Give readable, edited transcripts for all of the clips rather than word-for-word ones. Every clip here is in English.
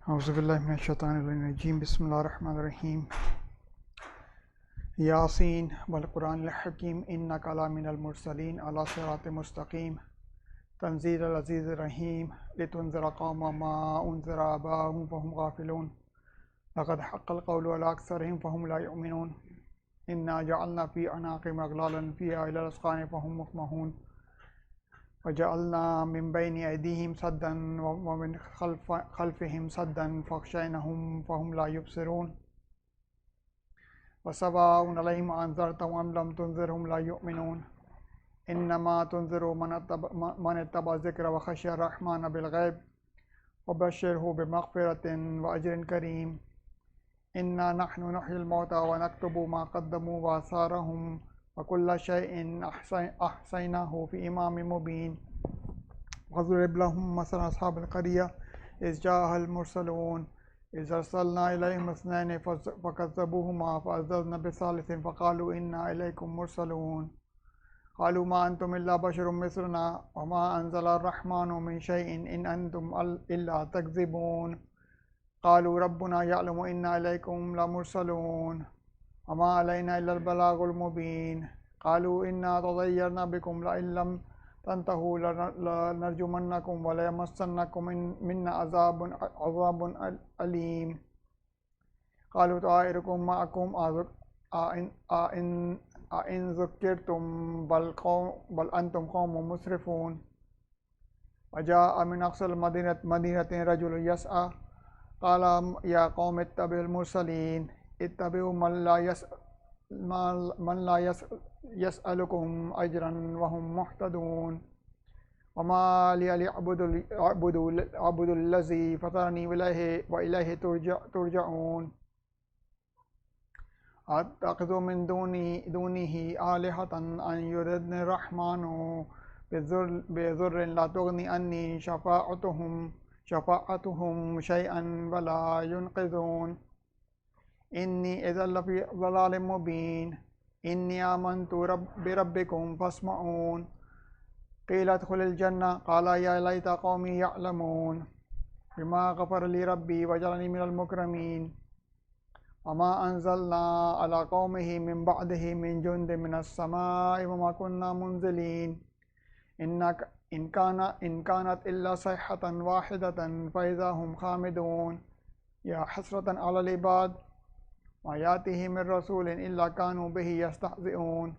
औज़ुबिल्लाहिमिनश्शैतानिर्रजीम बिस्मिल्लाहिर्रहमानिर्रहीम यासीन वल क़ुरानिल हकीम इन्नका लमिनल मुरसलीन अला सिरातिम मुस्तक़ीम तंज़ीलुल अज़ीज़िर रहीम लितुनज़िरा क़ौमम मा उनज़िरा आबाहुम फ़हुम गाफ़िलून लक़द हक़्क़ल क़ौलु अला अक्सरिहिम फ़हुम ला युमिनून इन्ना जअलना फ़ी अनाक़िहिम अग़लालन फ़ीहा इलल अस्क़ानि फ़हुम मुक़महून वजअलना मिन बैनि ऐदीहिम सद्दन व मिन खल्फ़िहिम सद्दन फ़अग़शयनाहुम फ़हुम ला युबसिरून वसवाउन अलैहिम अअन्ज़रतहुम अम लम तुनज़िरहुम ला युमिनून इन्नमा तुनज़िरु मन इत्तबअ ज़िक्र व ख़शिय अर्रहमान बिलग़ैब वबश्शिरहु बिमग़फ़िरतिन व अज्रिन करीम इन्ना नहनु नुह्यिल मौता व नक्तुबु मा क़द्दमू व आसारहुम वकुल्ल शैइन अहसैनाहु फ़ी इमामिम मुबीन वज़रिब लहुम मसलन अस्हाबिल क़रिया इज़ जाअहल मुरसलून इज़ अरसलना इलैहिम इस्नैनि फ़कज़्ज़बूहुमा फ़अज़्ज़ज़ना बिसालिसिन फ़क़ालू इन्ना इलैकुम मुरसलून क़ालू मा अंतुम इल्ला बशरुम मिस्लुना व मा अंज़लर रहमानु मिन शैइन इन अंतुम इल्ला तकज़िबून क़ालू रब्बुना यअलमु इन्ना इलैकुम लमुरसलून वमा अलैना इल्लल बलागुल मुबीन क़ालू इन्ना तज़य्यरना बिकुम लइन लम तंतहू लनरजुमन्नकुम व लयमस्सन्नकुम मिन्ना अज़ाबुन अलीम क़ालू ताइरुकुम मअकुम अइन ज़ुक्किरतुम बल अंतुम क़ौमुम मुस्रिफ़ून वजाअ मिन अक़सल मदीनति रजुलुन यसअ क़ाल या क़ौम इत्तबिउल मुरसलीन इत्तबिउ मन ला यसअलुकुम अजरन वहुम मुहतदून वमा लिया अअबुदुल्लज़ी फ़तरनी व इलैहि तुरजऊन अत्तख़िज़ु मिन दूनिही आलिहतन अन युरिदनि रहमानु बिज़ुर्रिन ला तुग़नी अन्नी शफ़ाअतुहुम शैअन वला युनक़िज़ून इन्नी इज़्ज़न लफ़ी ज़लालिम मुबीन इन्नी आमन्तु बिरब्बिकुम फ़स्मऊन क़ील उद्ख़ुलिल जन्नह क़ाल या लैता क़ौमी यअलमून बिमा ग़फ़र ली रब्बी वजअलनी मिनल मुकरमीन वमा अंज़लना अला क़ौमिही मिन बअदिही मिन जुन्दिन मिनस समाइ वमा कुन्ना मुनज़िलीन इन कानत इल्ला सयहतन वाहिदतन फ़इज़ा हुम ख़ामिदून या हसरतन अलल इबाद मा यातिहिम मिर रसूलिन इल्ला कानू बिही यस्तहज़िऊन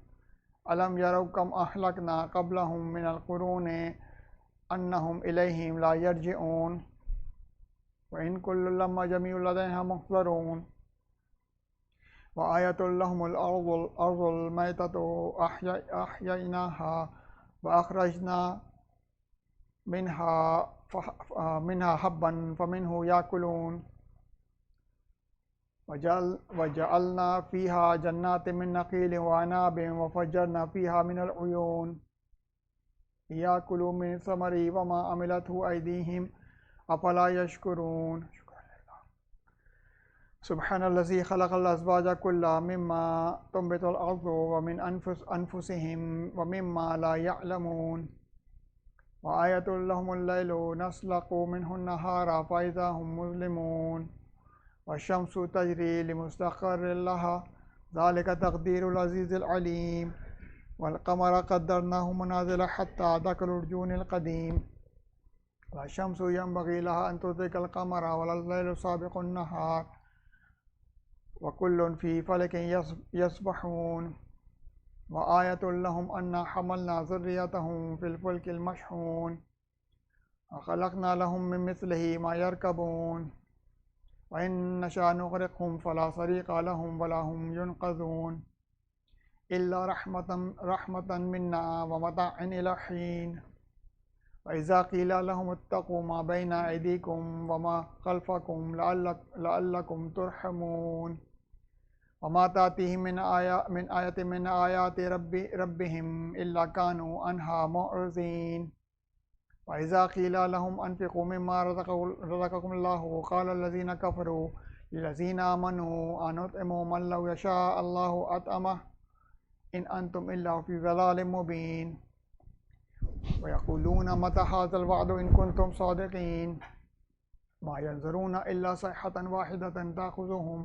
अलम यरौ कम अहलकना क़ब्लहुम मिनल क़ुरूनि अन्नहुम इलैहिम ला यरजिऊन व इन कुल्लुन लम्मा जमीउन लदैना मुहज़रून व आयतुल लहुमुल अर्ज़ुल मैततु अह्ययनाहा व अख़रजना मिन्हा हब्बन फ़मिन्हु याकुलून वजअलना फ़ीहा जन्नातिन मिन नख़ीलिन व अनाबिन व फ़ज्जरना फ़ीहा मिनल उयून लियाकुलू मिन समरिही वमा अमिलतहु अयदीहिम अफ़ला यशकुरून सुब्हानल्लज़ी ख़लक़ल अज़वाजा कुल्लहा मिम्मा तुंबितुल अर्ज़ु व मिन अनफुसिहिम व मिम्मा ला यअलमून व आयतुल लहुमुल लैलु नस्लक़ु मिन्हु अन्नहारा फ़इज़ा हुम मुज़लिमून वश्शम्सु तजरी लिमुस्तक़र्रिन लहा ज़ालिका तक़दीरुल अज़ीज़िल अलीम वल क़मर क़द्दरनाहु मनाज़िला हत्ता अदरकल उर्जूनिल क़दीम वश्शम्सु यंबग़ी लहा अन तुदरिकल क़मर वल लैलु साबिक़ुन नहार व कुल्लुन फ़ी फ़लकिन यस्बहून व आयतुल लहुम अन्ना हमलना ज़ुर्रियतहुम फ़िल फ़ुल्किल मशहून व ख़लक़ना लहुम मिन मिस्लिही मा यरकबून व इन नशअ नुग़रिक़हुम फ़ला सरीक़ लहुम वला हुम युनक़ज़ून इल्ला रहमतन मिन्ना व मताअन इला हीन व इज़ा क़ील लहुम इत्तक़ू मा बैना ऐदीकुम व मा ख़ल्फ़कुम लअल्लकुम तुरहमून व मा तातीहिम मिन आयतिन मिन आयाति रब्बिहिम इल्ला कानू अन्हा मुअरिज़ीन व इज़ा क़ील लहुम अन्फ़िक़ू मिम्मा रज़क़कुमुल्लाहु क़ालल्लज़ीना कफ़रू लिल्लज़ीना आमनू अनुत्इमु मन लौ यशाअ अल्लाहु अतअमह इन अंतुम इल्ला फ़ी ज़लालिम मुबीन व यक़ूलून मता हाज़ल वअदु इन कुंतुम सादिक़ीन मा यंज़ुरूना इल्ला सयहतन वाहिदतन ताख़ुज़ुहुम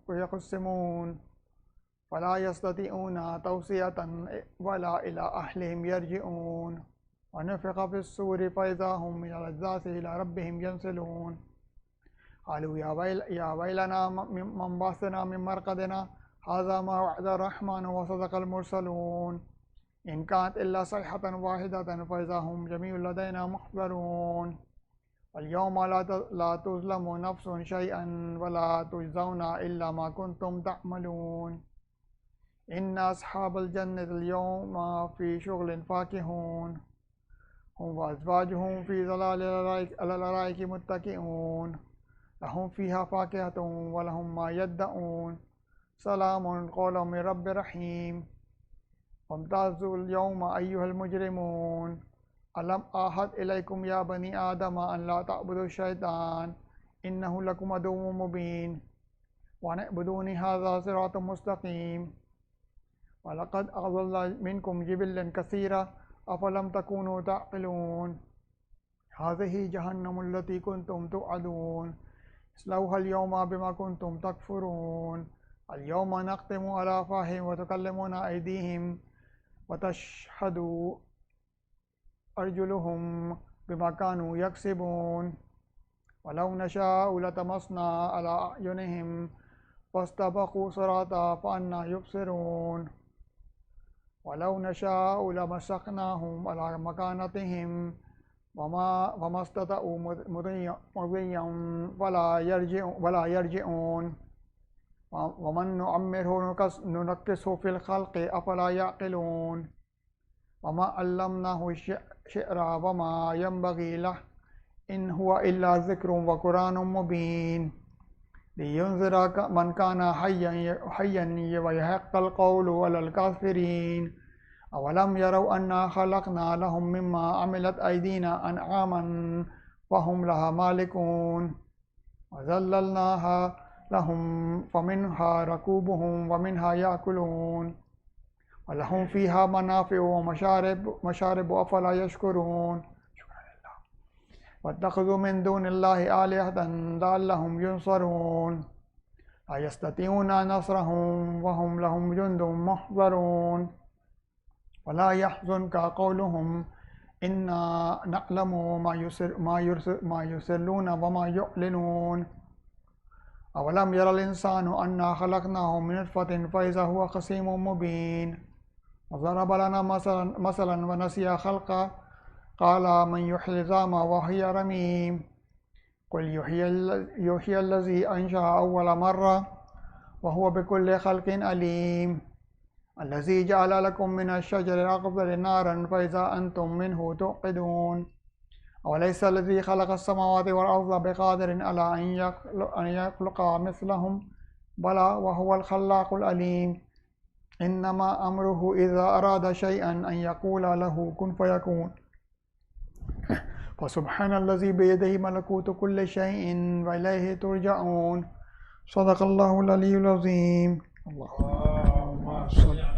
वयक़सिमून फला यस्ततिऊना तौसियतन वला इला अहलिहिम यरजिऊन वनुफ़िख़ फ़िस्सूरि फ़इज़ा हुम मिनल अज़्ज़ाज़ि इला रब्बिहिम यंसिलून क़ालू या वैलना मन बअसना मिन मरक़दिना हाज़ा मा वअदा अर्रहमानु व सदक़ल मुरसलून इन कानत इल्ला सयहतन वाहिदतन फ़इज़ा हुम जमीउन लदैना मुहज़रून वल-यौम ला तुज़लमु नफ़्सुन शैअन वला तुजज़ौना इल्ला मा कुन्तुम तअमलून इन्ना अस्हाबल जन्नति अल-यौमा फ़ी शुग़लिन फ़ाकिहून हुम व अज़वाजुहुम फ़ी ज़िलालिन अलल अराइकि मुत्तकिऊन लहुम फ़ीहा फ़ाकिहतुन व लहुम मा यद्दऊन सलामुन क़ौलन मिन रब्बिर रहीम वम्ताज़ुल यौमा अय्युहल मुजरिमून अलम आहद इलैकुम या बनी आदम अन ला तअबुदु शैतान इन्नहु लकुम अदुव्वुम मुबीन व अन अ'बुदूनी हाज़ा सिरातुम मुस्तक़ीम व लक़द अज़ल्ल मिनकुम जिबिल्लन कसीरा अफ़लम तकूनु तअक़िलून हाज़िही जहन्नमु अल्लती कुन्तुम तुअदून इस्लौहल यौमा बिमा कुन्तुम तकफ़ुरून अल यौमा नख्तिमु अला अफ़वाहिहिम व तुकल्लिमुना अयदीहिम व तशहदु अर्जुलुहुम बिमा कानू यक्सिबून वलौ नशाअु लतमस्ना अला अयुनिहिम फस्तबक़ू सिराता फ़अन्ना युबसिरून वलौ नशाअु लमसख़नाहुम अला मकानतिहिम वमस्ततअू मुदिय्यन वला यरजिऊन वमन नुअम्मिरहु नुनक्किसहु फ़िल ख़ल्क़ि अफ़ला यअक़िलून वमा अल्लमनाहु शिअरा वमा यंबग़ी लहु इन हुवा इल्ला ज़िक्रुन व क़ुरआनुम मुबीन लियुनज़िरा मन काना हय्यन व यहिक़्क़ल क़ौलु अलल काफ़िरीन अवलम यरौ अन्ना ख़लक़ना लहुम मिम्मा अमिलत अयदीना अनआमन फ़हुम लहा मालिकून व ज़ल्ललनाहा लहुम फ़मिन्हा रकूबुहुम व मिन्हा याकुलून व लहुम फ़ीहा मनाफ़िअु व मशारिबु अफ़ला यशकुरून वत्तख़ज़ू मिन दूनिल्लाहि आलिहतन लअल्लहुम युनसरून ला यस्ततिऊना नस्रहुम व हुम लहुम जुन्दुम मुहज़रून वला यहज़ुनका क़ौलुहुम इन्ना नअलमु मा युसिर्रून व मा युअलिनून अवलम यरल इंसानु अन्ना ख़लक़नाहु मिन नुत्फ़तिन फ़इज़ा हुवा ख़सीमुम मुबीन व ज़रब लना मसलन व नसिया ख़ल्क़ा क़ाल मन युह्यिल इज़ामा व हिय रमीम क़ुल युह्यिल्लज़ी अंशअहा अव्वल मर्रा व हुवा बिकुल्लि ख़ल्क़िन अलीम अल्लज़ी जअल लकुम मिनश्शजरिल अख़ज़रि नारन फ़इज़ा अंतुम मिन्हु तुक़िदून अवलैसा लज़ी ख़लक़स समावाति वल अर्ज़ बिक़ादिरिन अला अन यख़्लुक़ा मिस्लहुम बला व हुवल ख़ल्लाक़ुल अलीम इन्नमा अम्रुहु इज़ा अरादा शैअन अन यक़ूला लहु कुन फ़यकून फ़सुब्हानल्लज़ी बियदिही मलकूतु कुल्लि शैइन व इलैहि तुरजऊन सदक़ल्लाहुल अलियुल अज़ीम। अल्लाहुम्मा सल्लि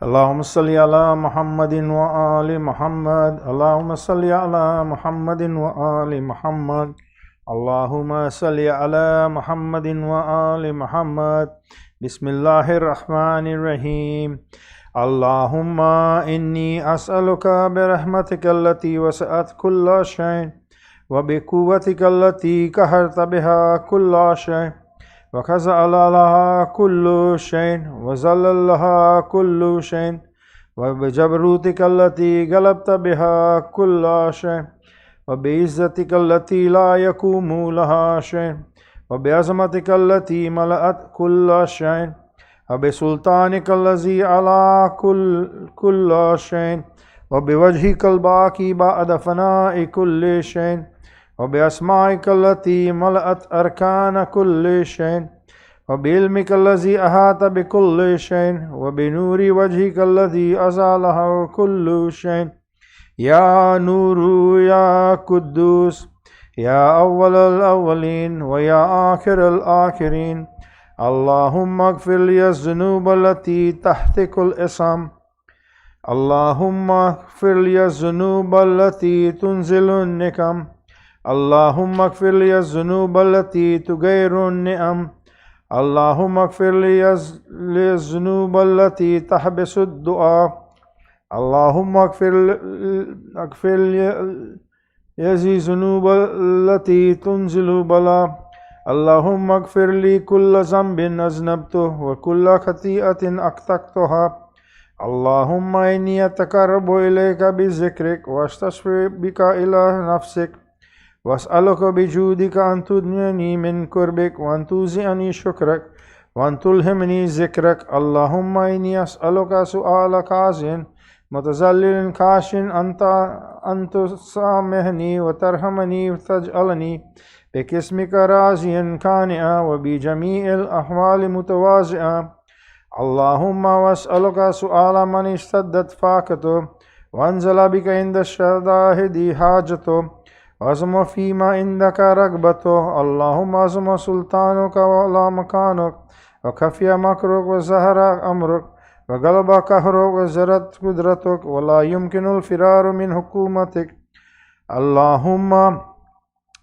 Allahumma salli ala Muhammadin wa ali Muhammad. Allahumma salli ala Muhammadin wa ali Muhammad. Allahumma salli ala Muhammadin wa ali Muhammad. Bismillahir Rahmanir Rahim. Allahumma inni as'aluka bi rahmatika allati wasa'at kulla shay wa bi quwwatika allati qaharta biha kulla shay wa khaza'ala laha kullu shay wa zallal laha kullu shay wa bi jabrutika allati galabta biha kulla shay wa bi izzatika allati la yakumu laha shay wa bi azmatika allati mala'at kulla shay وبسلطانك الذي على كل شيء وبوجهك الباقي بعد فناء كل شيء وبأسمائك التي ملأت أركان كل شيء وبعلمك الذي أحاط بكل شيء وبنور وجهك الذي أزاله كل شيء يا نور يا قدوس يا أول الأولين ويا آخر الآخرين اللهم اغفر لي الذنوب التي تحت كل اسم اللهم اغفر لي الذنوب التي تنزل النقم اللهم اغفر لي الذنوب التي تغير النعم اللهم اغفر لي الذنوب التي تحبس الدعاء اللهم اغفر لي الذنوب التي تنزل البلاء اللهم اغفر لي كل ذنب أذنبته وكل خطيئة أخطأتها اللهم إني أتقرب إليك بذكرك وأستشفي بك إلى نفسك وأسألك بجودك أن تدنيني من قربك وأن توزعني شكرك وأن تلهمني ذكرك اللهم إني أسألك سؤال كازن متذلل كاش أن تسامحني وترحمني وتجعلني باسمك راضيا قانعا وبجميع الأحوال متواضعا اللهم واسألك سؤال من اشتدت فاقته وانزل بك عند الشدائد حاجته وعظم فيما عندك رغبته اللهم عظم سلطانك وعلى مكانك وخفي مكرك وظهر أمرك وغلب قهرك وزرت قدرتك ولا يمكن الفرار من حكومتك اللهم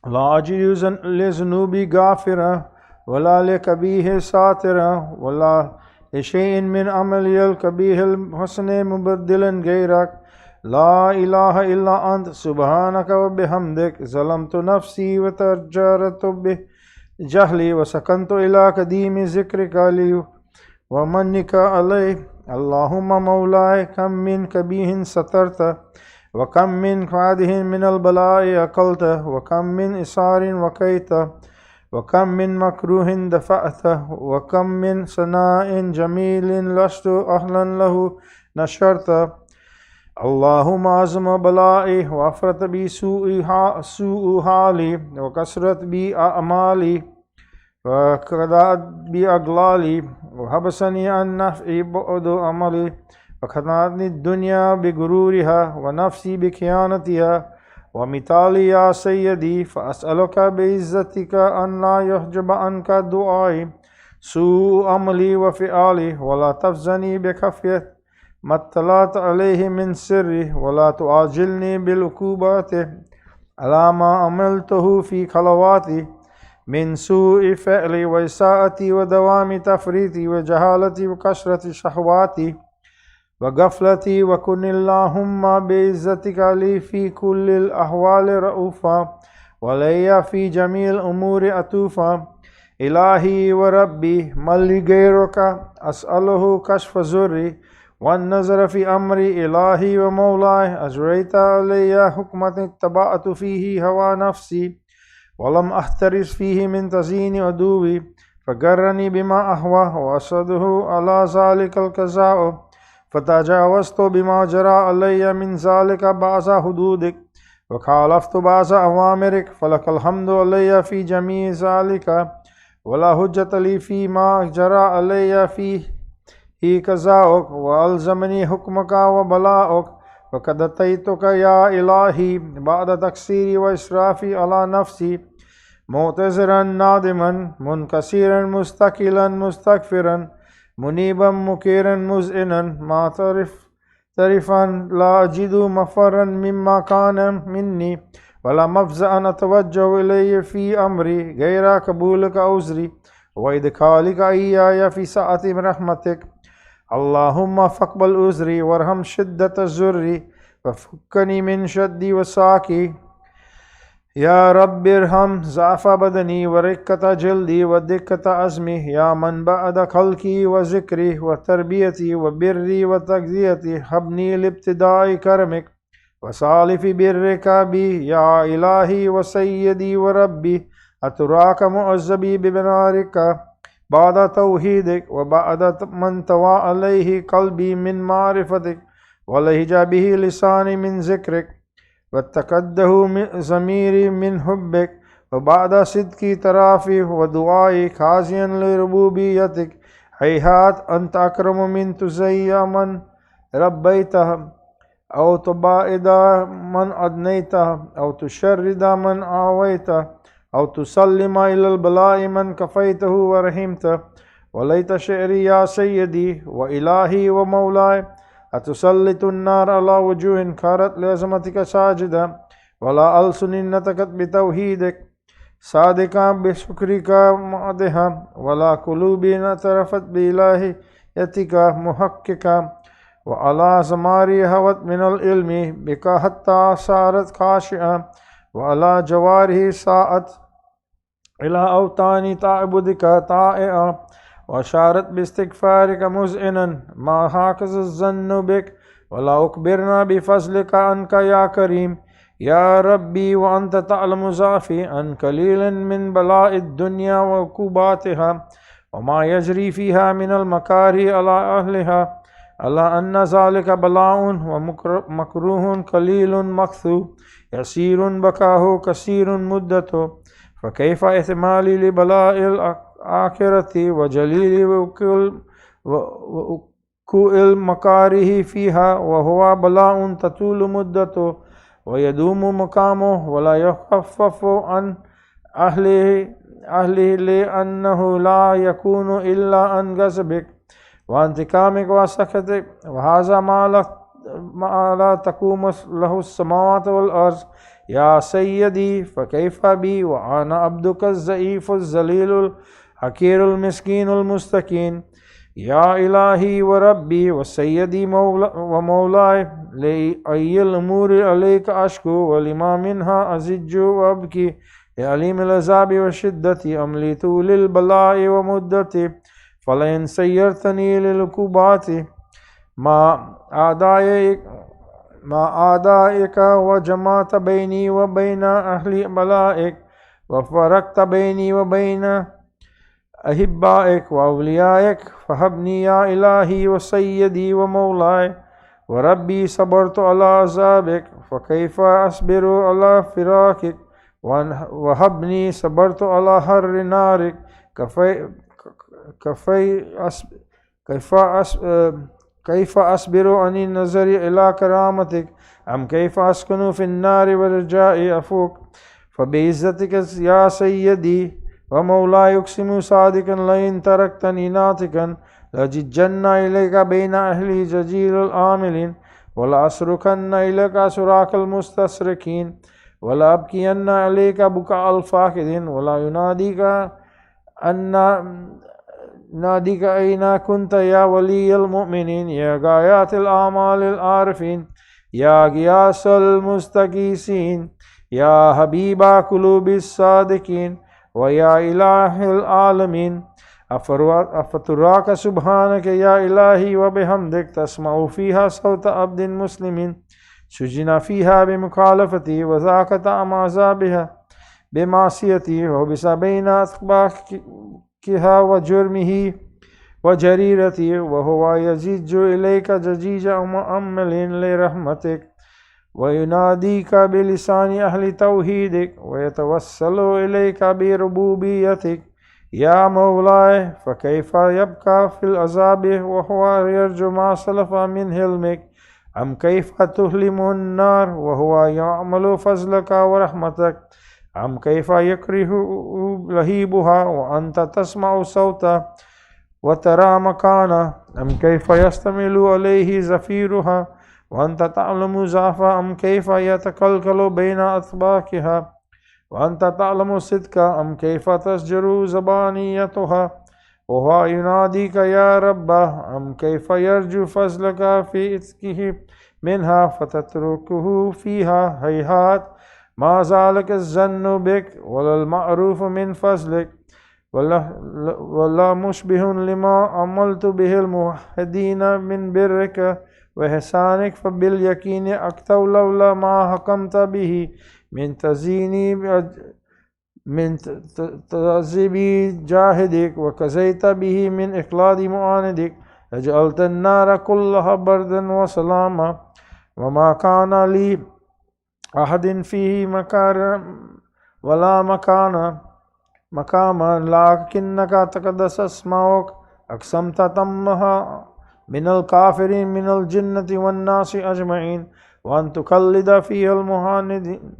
لا أجد لذنوبي غافرا ولا لكبيه ساترا ولا لشيء من عملي الكبيه الحسن مبدلا غيرك لا إله إلا أنت سبحانك وبحمدك ظلمت نفسي وتجرت بجهلي وسكنت إلى قديم ذكرك لي ومنك علي اللهم مولاي كم من كبيه سترت وكم من قاده من البلاء أقلته وكم من إسار وكيته وكم من مكروه دفعته وكم من ثناء جميل لست أهلا له نشرته اللهم عظم بلائي وأفرط بي سوء حالي وكسرت بي أعمالي وقضت بي أغلالي وحبسني عن نفعي بعد عملي وخدعتني الدنيا بغرورها ونفسي بخيانتها ومثالي يا سيدي فأسألك بعزتك أن لا يحجب عنك دعائي سوء عملي وفعالي ولا تفزني بخفية ما اطلعت عليه من سري ولا تعاجلني بالعقوبات على ما عملته في خلواتي من سوء فعلي وإساءتي ودوام تفريطي وجهالتي وكثرة شهواتي وغفلتي وكن اللهم بعزتك لي في كل الأحوال رؤوفا ولي في جميع الأمور أتوفا إلهي وربي من لي غيرك أسأله كشف زري والنظر في أمري إلهي ومولاي أجريت علي حكمة اتبعت فيه هوى نفسي ولم أحترس فيه من تزيين عدوي فجرني بما أهوى وأشهده على ذلك القضاء فتجاوزت بما جرى علي من ذلك بعض حدودك وخالفت بعض أوامرك فلك الحمد علي في جميع ذلك ولا حجة لي فيما جرى علي فيه قضاءك وألزمني حكمك وبلاءك وقد أتيتك يا إلهي بعد تقصيري وإسرافي على نفسي معتذرا نادما منكسرا مستقلا مستغفرا منيبا مكيرا مذعنا ما تعرفا لا أجد مفرا مما كان مني ولا مفزعا أتوجه إليه في أمري غير قبولك عذري وإدخالك إياي في سعة رحمتك اللهم فاقبل عذري وارحم شدة الزر وفكني من شدي وساكي يا رب ارحم ضعف بدني ورقة جلدي ودقة عزمي يا من بعد خلقي وذكري وتربيتي وبري وتغذيتي هبني لابتداء كرمك وسالف برك بي يا إلهي وسيدي وربي أتراك معذبي ببنارك بعد توحيدك وبعد من توى عليه قلبي من معرفتك ولهج به لساني من ذكرك واتقده ضميري من حبك وبعد صدقي ترافي ودعائي خازيا لربوبيتك هيهات أنت أكرم من تزيى من ربيتها أو تباعد من أدنيته أو تشرد من آويته أو تسلم إلى البلاء من كفيته ورحمته وليت شعري يا سيدي وإلهي ومولاي أتسلط النار على وجوه كارت لعظمتك ساجدة ولا ألسن نطقت بتوحيدك صادقا بشكرك مادها ولا قلوب اعترفت بإلهيتك محققا وعلى زماري هوت من العلم بك حتى صارت خاشعة وعلى جواره ساءت إلى أوطان تعبدك طائعة وشارت باستغفارك مذعنا ما هكذا الظن بك ولا أخبرنا بفضلك عنك يا كريم يا ربي وأنت تعلم ضعفي عن قليل من بلاء الدنيا وعقوباتها وما يجري فيها من المكاره على أهلها على أن ذلك بلاء ومكروه قليل مكثو يسير بكاه كثير مدته فكيف إحتمالي لبلاء الآخرة وجليل وكوء المكاره فيها وهو بلاء تطول مدته ويدوم مقامه ولا يخفف عن أهله لأنه لا يكون إلا عن غضبك وانتقامك وسخطك وهذا ما لا تقوم له السماوات والأرض يا سيدي فكيف بي وأنا عبدك الضعيف الذليل الحقير المسكين المستكين يا إلهي وربي وسيدي ومولاي لأي الأمور عليك أشكو ولما منها أزج وأبكي لأليم العذاب وشدتي أملي طول البلاء ومدتي فلئن سيرتني للعقوبات ما أعدائك وجمعت بيني وبين أهل بلائك وفرقت بيني وبين أحبائك وأوليائك فهبني يا إلهي وسيدي ومولاي وربي صبرت على عذابك فكيف أصبر على فراقك وهبني صبرت على حر نارك كيف أصبر عن النظر إلى كرامتك أم كيف أسكن في النار ورجاء أفوك فبعزتك يا سيدي ومولاي أقسم صادقا لئن تركتني ناطقا لججن إليك بين أهلي ججيل العاملين ولا أسركن إليك سراك المستسركين ولا أبكين عليك بكاء الفاقدين ولا ناديك أين كنت يا ولي المؤمنين يا غايات الأعمال العارفين يا غياث المستغيثين يا حبيب قلوب الصادقين ويا إله العالمين أفتراك سبحانك يا إلهي وبحمدك تسمع فيها صوت عبد مسلم سجن فيها بمخالفتي وذاك طعم عذابها بمعصيتي وبسبين أطباقها وجرمه وجريرتي وهو يزج إليك ججيج مؤمل لرحمتك ويناديك بلسان أهل توحيدك ويتوسل إليك بربوبيتك يا مولاي فكيف يبقى في العذاب وهو يرجو ما سلف من حلمك أم كيف تهلم النار وهو يعمل فضلك ورحمتك أم كيف يكره لهيبها وأنت تسمع صوته وترى مكانه أم كيف يستمل عليه زفيرها وأنت تعلم ضعفها أم كيف يتكلكل بين أطباقها وأنت تعلم صدق أم كيف تسجر زبانيتها وهو يناديك يا رب أم كيف يرجو فضلك في إتقه منها فتتركه فيها هيهات ما ذلك الظن بك ولا المعروف من فضلك ولا مشبه لما عملت به الموحدين من برك وإحسانك فباليقين أكتو لولا ما حكمت به من تعذيب جاهدك وكزيت به من إخلاد معاندك فجعلت النار كلها بردا وسلاما وما كان لي أحد فيه مكار ولا مقاما لكنك تقدس اسمعك أقسمت تمها من الكافرين من الجنة والناس أجمعين وأن تخلد فيها المعاندين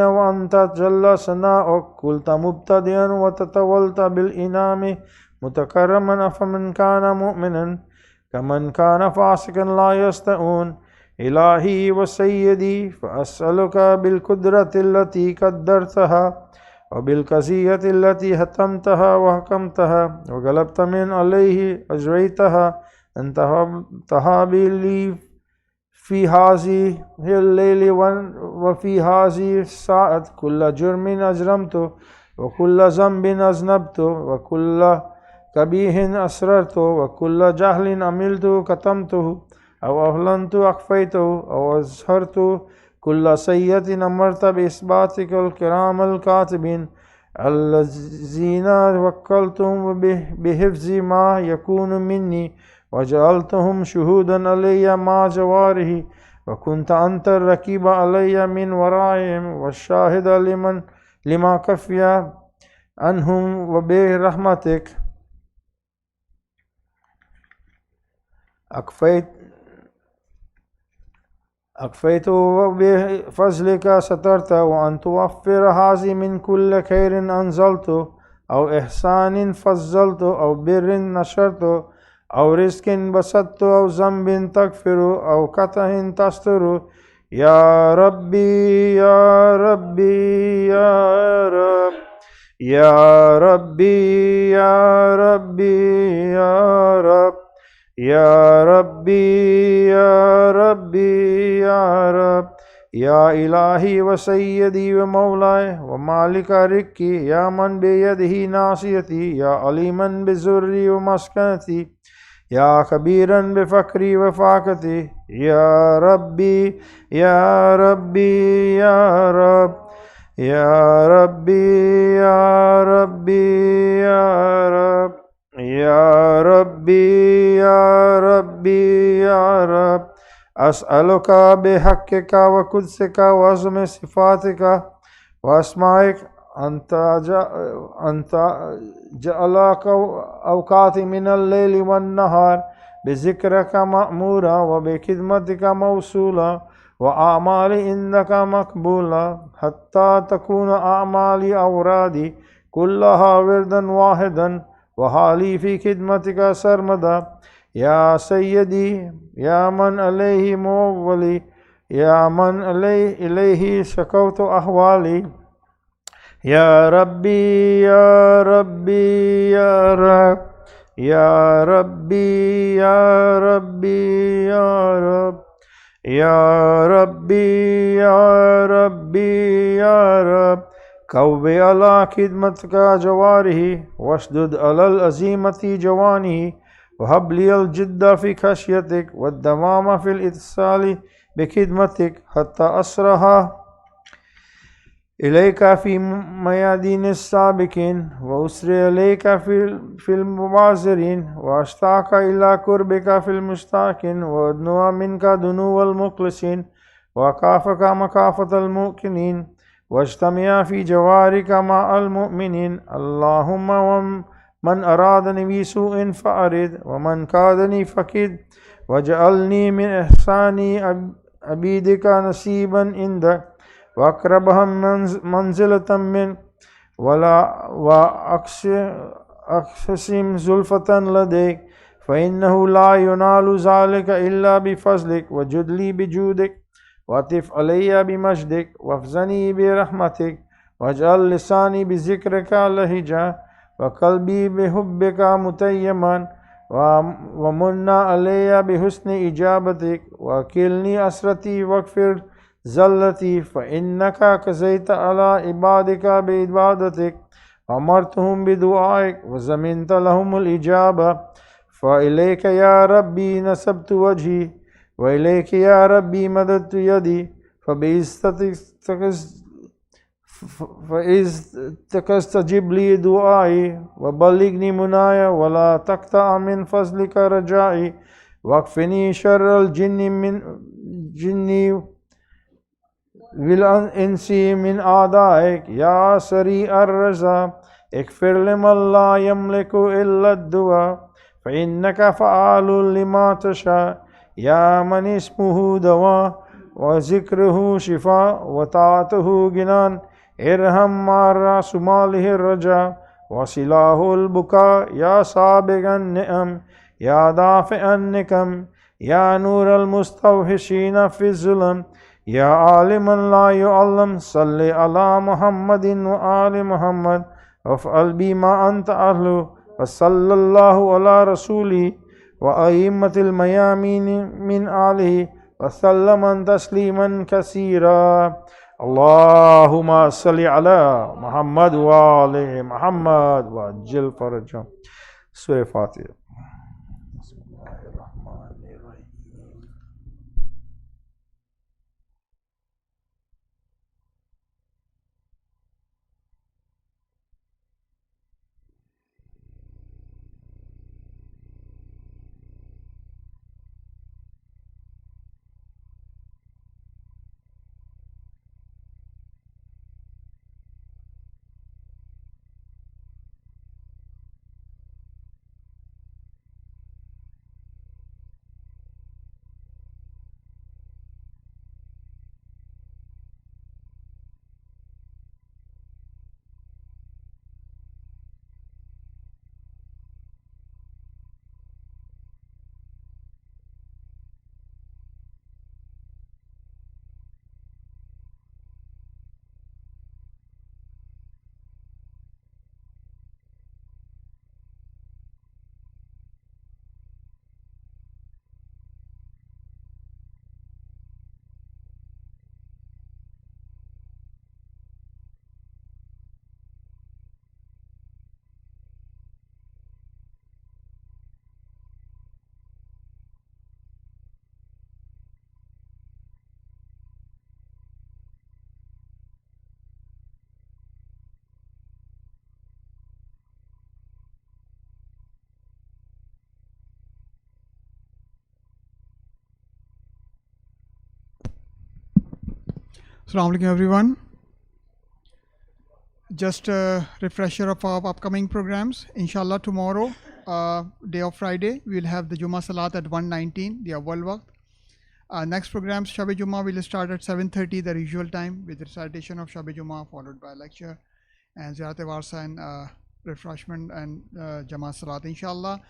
وأنت جل ثناؤك قلت مبتدئا وتطولت بالإنام متكرما فمن كان مؤمنا كمن كان فاسقا لا يستؤون إلهي وسيدي فأسألك بالقدرة التي قدرتها وبالكزية التي هتمتها وحكمتها وغلبت من عليه أجريتها أن تهابي لي في هذه الليل وفي هذه الساعة كل جرم أجرمته وكل ذنب أذنبته وكل قبيح أسررته وكل جهل عملته كتمته أو أهلنت أخفيته أو أظهرت كل سيئة أمرت بإثباتك الكرام الكاتبين الذين وكلتهم بحفظ ما يكون مني وجعلتهم شهودا علي مع جواره وكنت أنت الرقيب علي من ورائهم والشاهد لما كفي عنهم وبرحمتك أكفيت وبفضلك سترت وأن توفر هذه من كل خير أنزلت أو إحسان فضلت أو بر نشرت أو رزق بسطت أو ذنب تغفر أو قطع تستر يا ربي يا ربي يا رب يا ربي يا ربي يا رب يا ربي يا ربي يا رب يا إلهي وسيدي ومولاي ومالك رزقي يا من بيده ناصيتي يا عليما بزري ومسكنتي يا خبيرا بفقري وفاقتي يا ربي يا ربي يا رب يا ربي يا ربي يا رب يا ربي يا ربي يا رب أسألك بحقك وقدسك وعظم صفاتك وأسمائك أنت جعلك أوقات من الليل والنهار بذكرك مأمورا وبخدمتك موصولا وأعمالي عندك مقبولا حتى تكون أعمالي أورادي كلها وردا واحدا وحالي في خدمتك سرمدا يا سيدي يا من عليه مولي يا من إليه شكوت أحوالي يا ربي يا ربي يا رب يا ربي يا ربي يا رب يا ربي يا ربي يا رب قوي على خدمتك جواره واشدد على العزيمة جوانه وهب لي الجد في خشيتك والدوام في الاتصال بخدمتك حتى أسرها إليك في ميادين السابقين وأسري إليك في المبازرين وأشتاق إلى قربك في المشتاقين وأدنو منك دنو المخلصين وأخافك مخافة الموقنين واجتمع في جوارك مع المؤمنين اللهم ومن أرادني بسوء فأرد ومن كادني فكد واجعلني من إحساني عبيدك نصيبا عندك وأقربهم منزلة منك وأقسم زلفة لديك فإنه لا ينال ذلك إلا بفضلك وجد لي بجودك وأطف علي بمجدك وافزني برحمتك واجعل لساني بذكرك لهجا وقلبي بحبك متيما ومن علي بحسن إجابتك وأكلني أسرتي واغفر زلتي فإنك كزيت على عبادك بعبادتك أمرتهم بدعائك وزمنت لهم الإجابة فإليك يا ربي نسبت وجهي وإليك يا ربي مددت يدي فبعزتك فإذ تستجب لي دعائي وبلغني منايا ولا تقطع من فضلك رجائي واكفني شر الجن والإنس من أعدائك يا سريع الرزا اغفر لمن لا يملك إلا الدعاء فإنك فعال لما تشاء يا من اسمه دواء وذكره شفاء وطاعته جنان ارحم مع رأس ماله الرجاء وسلاه البكاء يا سابق النعم يا دافع النكم يا نور المستوحشين في الظلم يا عالما لا يعلم صل على محمد وآل محمد وافعل بما أنت أهله وصلى الله على رسوله وأئمة الميامين من آله وسلم تسليما كثيرا اللهم صل على محمد وآل محمد وعجل فرجهم. سورة فاتحة. Assalamu alaikum everyone. Just a refresher of our upcoming programs. Inshallah tomorrow, day of Friday, we will have the Jumma Salat at 1:19, the Awwal Waqt. Next program, Shabe Jumma, will start at 7:30, the usual time, with recitation of Shabe Jumma, followed by lecture and Ziyarat-e Warsa and refreshment and Jamaat Salat, inshallah.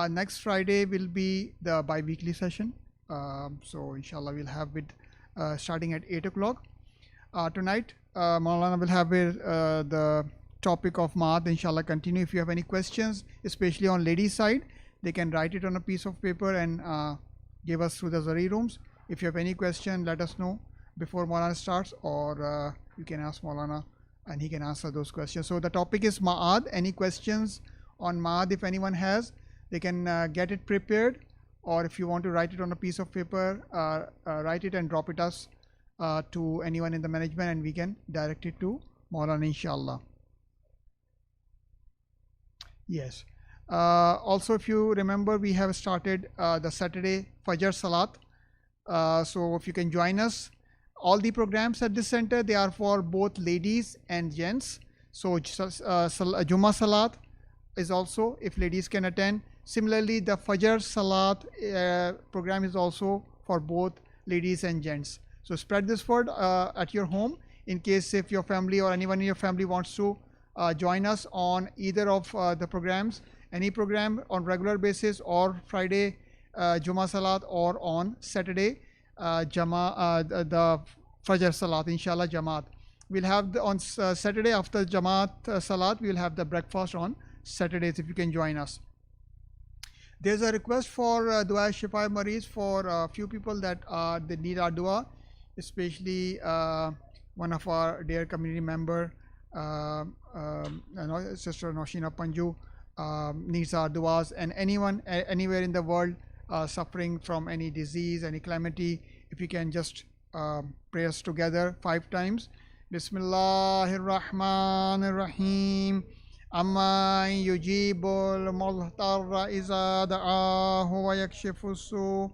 Next Friday will be the bi-weekly session. So inshallah we'll have it starting at 8 o'clock. Tonight, Maulana will have the topic of Maad, inshallah, continue. If you have any questions, especially on ladies' side, they can write it on a piece of paper and give us through the Zari rooms. If you have any question, let us know before Maulana starts, or you can ask Maulana and he can answer those questions. So the topic is Ma'ad. Any questions on Ma'ad, if anyone has, they can get it prepared, or if you want to write it on a piece of paper, write it and drop it us to anyone in the management, and we can direct it to Maulana, inshallah. Yes. Also, if you remember, we have started the Saturday Fajr Salat. So if you can join us, all the programs at this center, they are for both ladies and gents. So Jumma Salat is also, if ladies can attend. Similarly, the Fajr Salat program is also for both ladies and gents. So spread this word at your home, in case if your family or anyone in your family wants to join us on either of the programs, any program on regular basis, or Friday Jumma Salat, or on Saturday the Fajr Salat, inshallah, Jamaat. We'll have on Saturday after Jamaat Salat, we will have the breakfast on Saturdays, if you can join us. There's a request for Dua Shifa Mareez for a few people that they need our dua, especially one of our dear community member, Sister Noshina Panju, needs our duas, and anyone anywhere in the world suffering from any disease, any calamity, if you can just pray us together 5 times Bismillahir Rahmanir Rahim. Amman yujibul mudtarra iza da'ahu wa yakshifu su.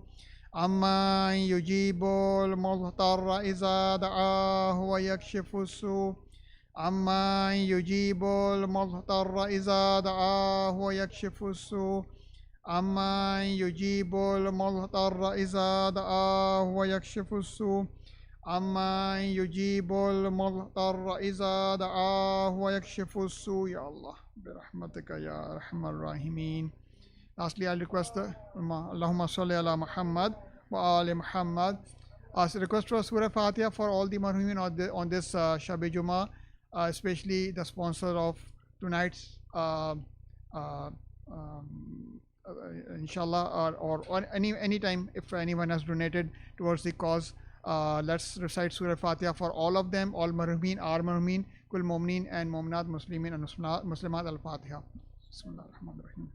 Amman yujibul mudtarra iza da'ahu wa yakshifu su. Amman yujibul mudtarra iza da'ahu wa yakshifu su. Amman yujibul mudtarra iza da'ahu wa yakshifu su. Amman yujibul mudtarra iza da'ahu wa yakshifu su. Ya Allah, birahmatika ya arhamar rahimin. Lastly, I'll request Allahumma salli ala Muhammad wa ali Muhammad. As a request for Surah Fatiha for all the marhumin on this Shabe Jumma, especially the sponsor of tonight's inshallah, or any time if anyone has donated towards the cause. Let's recite Surah Fatiha for all of them, all marhumin, our marhumin, kul mu'minin and mu'minat, muslimin and muslimat. Al-Fatiha. Bismillah ar-Rahman ar-Rahim.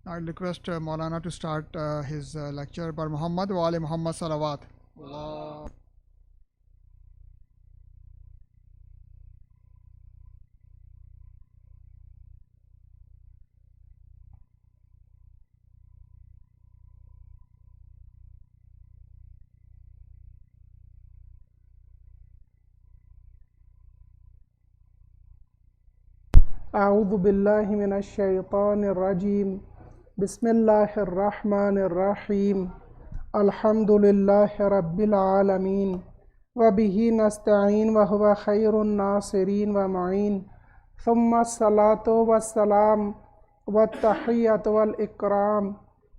I request Maulana to start his lecture by Muhammad wa ali Muhammad salawat. Allah. أعوذ بالله من الشيطان الرجيم بسم الله الرحمن الرحيم الحمد لله رب العالمين وبه نستعين وهو خير الناصرين ومعين ثم الصلاة والسلام والتحية والإكرام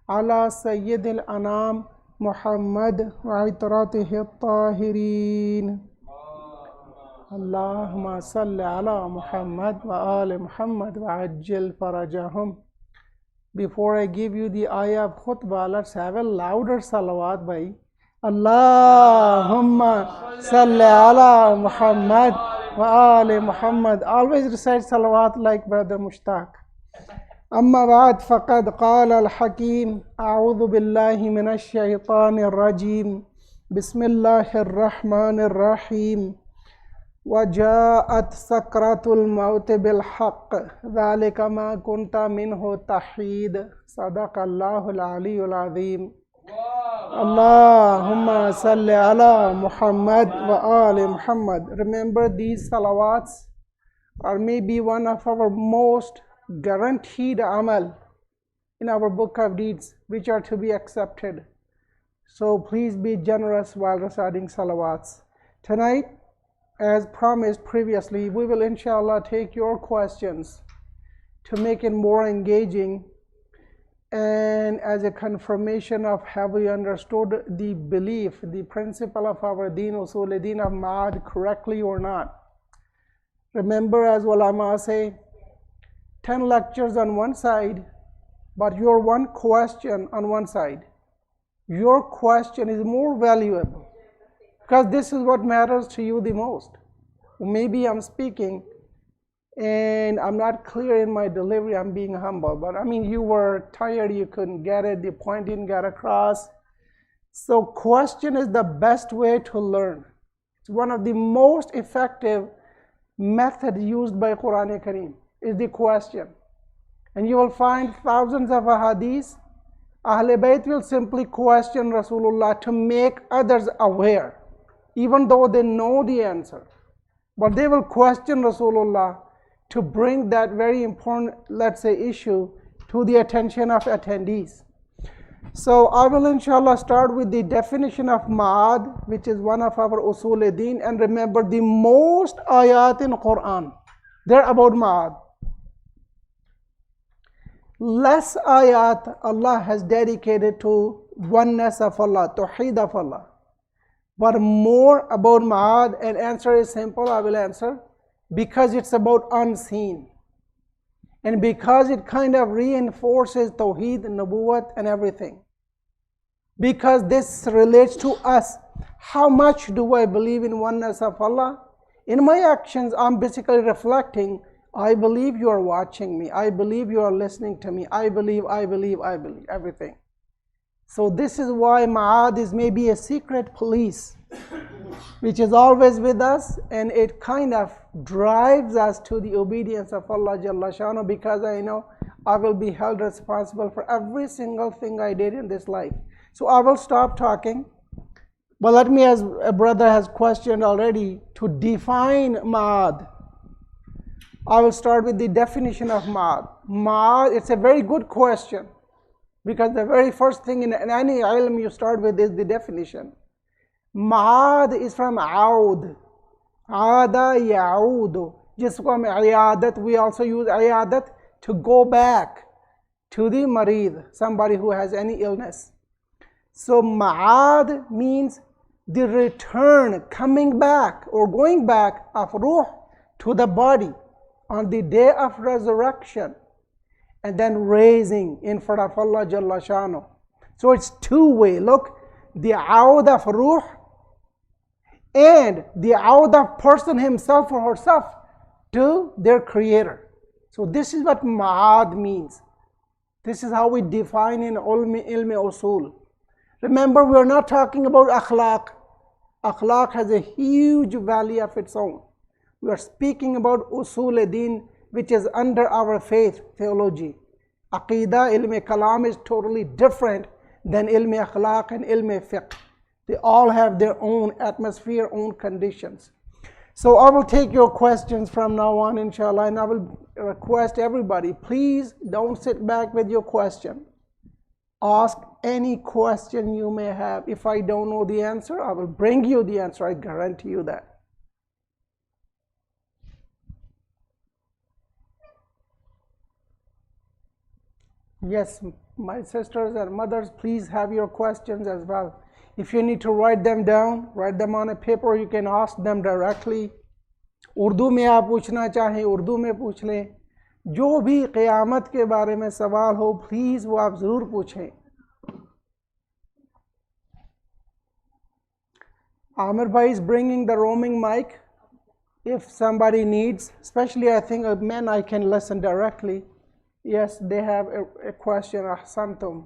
على سيد الأنام محمد وعترته الطاهرين اللهم صل على Muhammad wa ali Muhammad wa ajil farajahum. Before I give you the ayah of khutbah, let's have a louder salawat bhai. Allahumma salli ala Muhammad wa ali Muhammad. Always recite salawat like Brother Mushtaq. أما بعد فقد قال الحكيم أعوذ بالله من الشيطان الرجيم بسم الله الرحمن الرحيم وجاءت سكرة الموت بالحق ذلك ما كنت منه تحيد صدق الله العلي العظيم اللهم صل على محمد وآل محمد. Remember, these salawats are maybe one of our most guaranteed amal in our book of deeds which are to be accepted. So please be generous while reciting salawats. Tonight, as promised previously, we will inshallah take your questions to make it more engaging and as a confirmation of have we understood the belief, the principle of our deen, usul deen of ma'ad correctly or not. Remember, as ulama say, 10 lectures on one side, but your one question on one side. Your question is more valuable, because this is what matters to you the most. Maybe I'm speaking and I'm not clear in my delivery, I'm being humble, but I mean, you were tired, you couldn't get it, the point didn't get across. So question is the best way to learn. It's one of the most effective methods used by Quran Kareem is the question. And you will find thousands of ahadith. Ahle Bayt will simply question Rasulullah to make others aware, even though they know the answer. But they will question Rasulullah to bring that very important, let's say, issue to the attention of attendees. So I will inshallah start with the definition of ma'ad, which is one of our usul deen. And remember, the most ayat in Quran, they're about ma'ad. Less ayat Allah has dedicated to oneness of Allah, tawheed of Allah. But more about ma'ad, and answer is simple, I will answer. Because it's about unseen. And because it kind of reinforces tawheed, nubuwwat and everything. Because this relates to us. How much do I believe in oneness of Allah? In my actions, I'm basically reflecting I believe you are watching me. I believe you are listening to me. I believe everything. So this is why Ma'ad is maybe a secret police which is always with us, and it kind of drives us to the obedience of Allah Jalla Shanu, because I know I will be held responsible for every single thing I did in this life. So I will stop talking. But let me, as a brother has questioned already, to define Ma'ad. I will start with the definition of Ma'ad. Ma'ad, it's a very good question, because the very first thing in any ilm you start with is the definition. Ma'ad is from Aud. Aada ya'udu. जिसको हम iyadat, we also use iyadat to go back to the marid, somebody who has any illness. So Ma'ad means the return, coming back or going back of ruh to the body on the day of resurrection, and then raising in front of Allah Jalla Shanu. So it's two-way. Look, the aud of ruh and the aud of person himself or herself to their creator. So this is what Ma'ad means. This is how we define in ilmi usul. Remember, we are not talking about akhlaq. Akhlaq has a huge value of its own. We are speaking about usul din, which is under our faith theology. Aqidah, ilm kalam is totally different than ilm akhlaq and ilm fiqh. They all have their own atmosphere, own conditions. So I will take your questions from now on, inshallah, and I will request everybody, please don't sit back with your question. Ask any question you may have. If I don't know the answer, I will bring you the answer. I guarantee you that. Yes, my sisters and mothers, please have your questions as well. If you need to write them down, write them on a paper, you can ask them directly. Urdu में आप पूछना चाहें उर्दू में पूछ लें. जो भी क़यामत के बारे में सवाल हो, प्लीज़ वो आप ज़रूर पूछें. Amir bhai is bringing the roaming mic. If somebody needs, especially I think men, I can listen directly. Yes, they have a question. Ahsantum.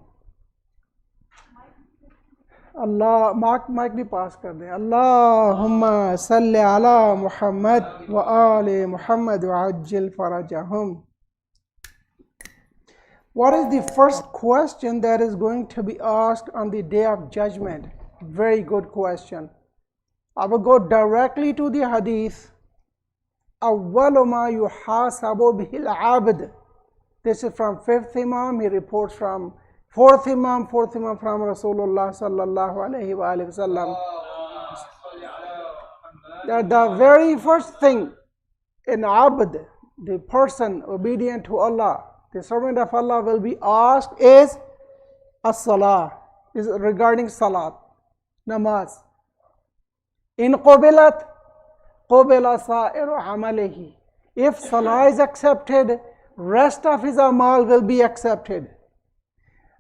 Allah, mic bhi pass kar dein. Allahumma salli ala Muhammad wa ali Muhammad wa ajil farajahum. What is the first question that is going to be asked on the day of judgment? Very good question. I will go directly to the hadith. أول ما يحاسب به العبد. This is from 5th Imam. He reports from 4th Imam from Rasulullah sallallahu alayhi wa sallam. That the very first thing in abd, the person obedient to Allah, the servant of Allah, will be asked is as-salah, is regarding salat, namaz. In qubilat, qubila sa'iru amalihi. If salah is accepted, rest of his amal will be accepted.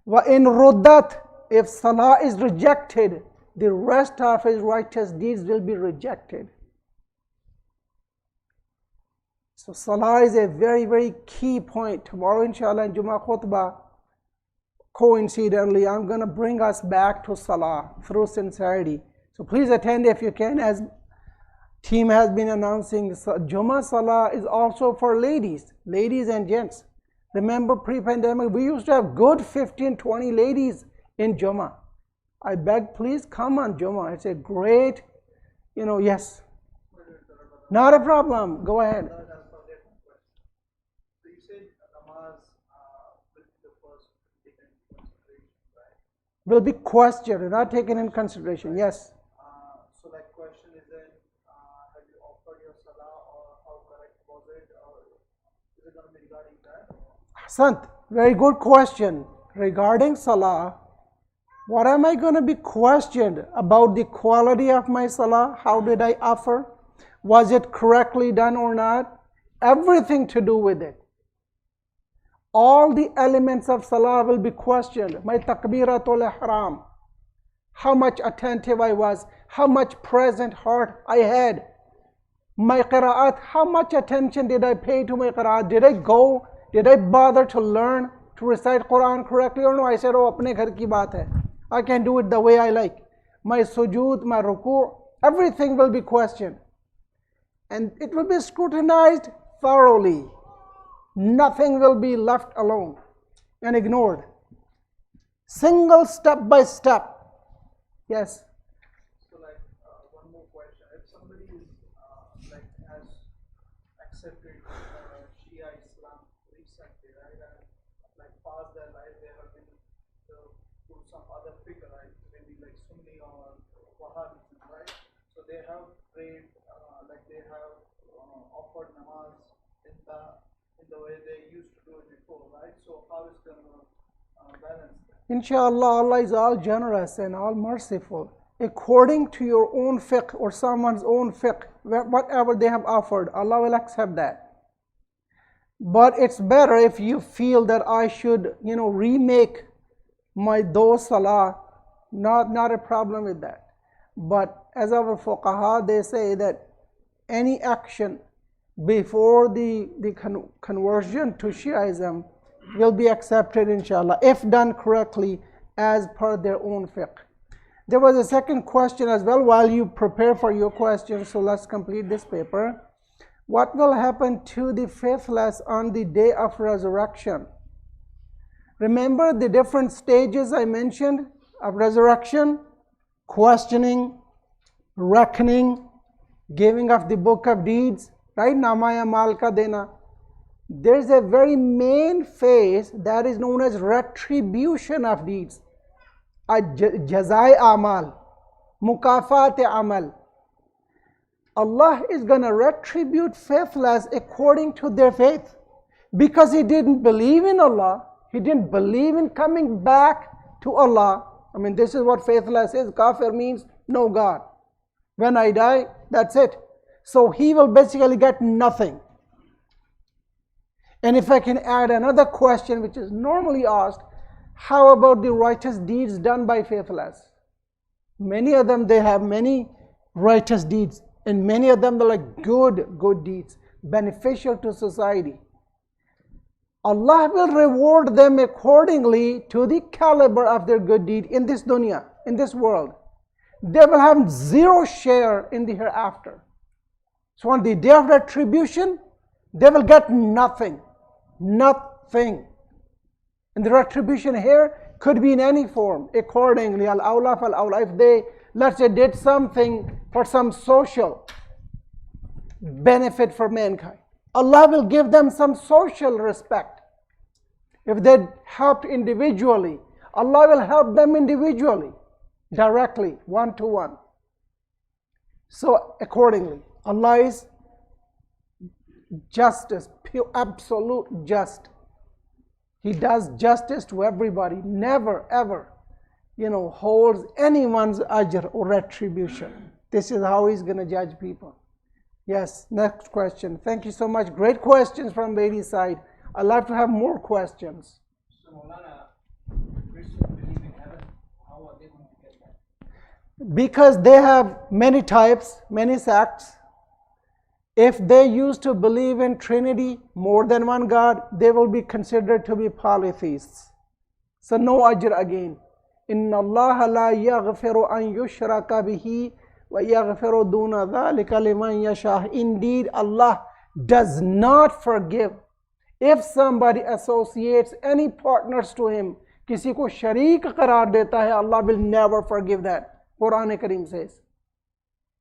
Wa in ruddat, if salah is rejected, the rest of his righteous deeds will be rejected. So salah is a very, very key point. Tomorrow, inshallah, in Jumma khutbah, coincidentally, I'm going to bring us back to salah through sincerity. So please attend if you can, as team has been announcing. Jumma salah is also for ladies and gents. Remember pre-pandemic, we used to have good 15, 20 ladies in Jumma. I beg, please come on Jumma. It's a great, yes. Not a problem. Go ahead. So you said namaz will be the first taken into consideration, right? Will be questioned, not taken in consideration. Yes. So that question is then, have you offered your salah, or how correct was it, or is it going to be regarding that? Sant, very good question. Regarding salah, what am I going to be questioned about? The quality of my salah? How did I offer? Was it correctly done or not? Everything to do with it. All the elements of salah will be questioned. My takbiratul ihram, how much attentive I was, how much present heart I had. My qira'at, how much attention did I pay to my qira'at? Did I bother to learn to recite Quran correctly or no? I said, oh, apne ghar ki baat hai. I can do it the way I like. My sujood, my ruku', everything will be questioned. And it will be scrutinized thoroughly. Nothing will be left alone and ignored. Single step by step. Yes. So like one more question. If somebody is like has accepted Shia Islam recently, right, and like past their life they have been to some other figure, right, maybe like Sunni or Wahhabi, right? So they have prayed, like they have offered namaz in the way they used to do it before, right? So how is going to balance that? Inshallah, Allah is all generous and all merciful. According to your own fiqh or someone's own fiqh, whatever they have offered, Allah will accept that. But it's better if you feel that I should, remake those salah, not a problem with that. But as our fuqaha, they say that any action before the conversion to Shiaism will be accepted, inshallah, if done correctly as per their own fiqh. There was a second question as well while you prepare for your question, so let's complete this paper. What will happen to the faithless on the day of resurrection? Remember the different stages I mentioned of resurrection: questioning, reckoning, giving of the book of deeds, right? Nama amal ka dena. There's a very main phase that is known as retribution of deeds. Jazai amal, mukafat amal. Allah is going to retribute faithless according to their faith. Because he didn't believe in Allah, he didn't believe in coming back to Allah. I mean, this is what faithless is. Kafir means no God. When I die, that's it. So he will basically get nothing. And if I can add another question which is normally asked, how about the righteous deeds done by faithless? Many of them, they have many righteous deeds, and many of them are like good deeds, beneficial to society. Allah will reward them accordingly to the caliber of their good deed in this dunya, in this world. They will have zero share in the hereafter. So on the day of retribution, they will get nothing. Nothing. And the retribution here could be in any form. Accordingly, al-awla fal-awla. If they, let's say, did something for some social benefit for mankind, Allah will give them some social respect. If they helped individually, Allah will help them individually, directly, one-to-one. So accordingly, Allah is justice, pure, absolute just. He does justice to everybody, never ever, holds anyone's ajr or retribution. This is how he's going to judge people. Yes, next question. Thank you so much. Great questions from ladies' side. I'd love to have more questions. So, Maulana, Christians believe in heaven. How are they going to get that? Because they have many types, many sects. If they used to believe in Trinity, more than one God, they will be considered to be polytheists. So no ajr again. Inna Allah la yaghfiru an yushraka bihi wa yaghfiru duna dhalika liman yashah. Indeed, Allah does not forgive. If somebody associates any partners to him, किसी को शरीक करार देता है, Allah will never forgive that. Quran Kareem says.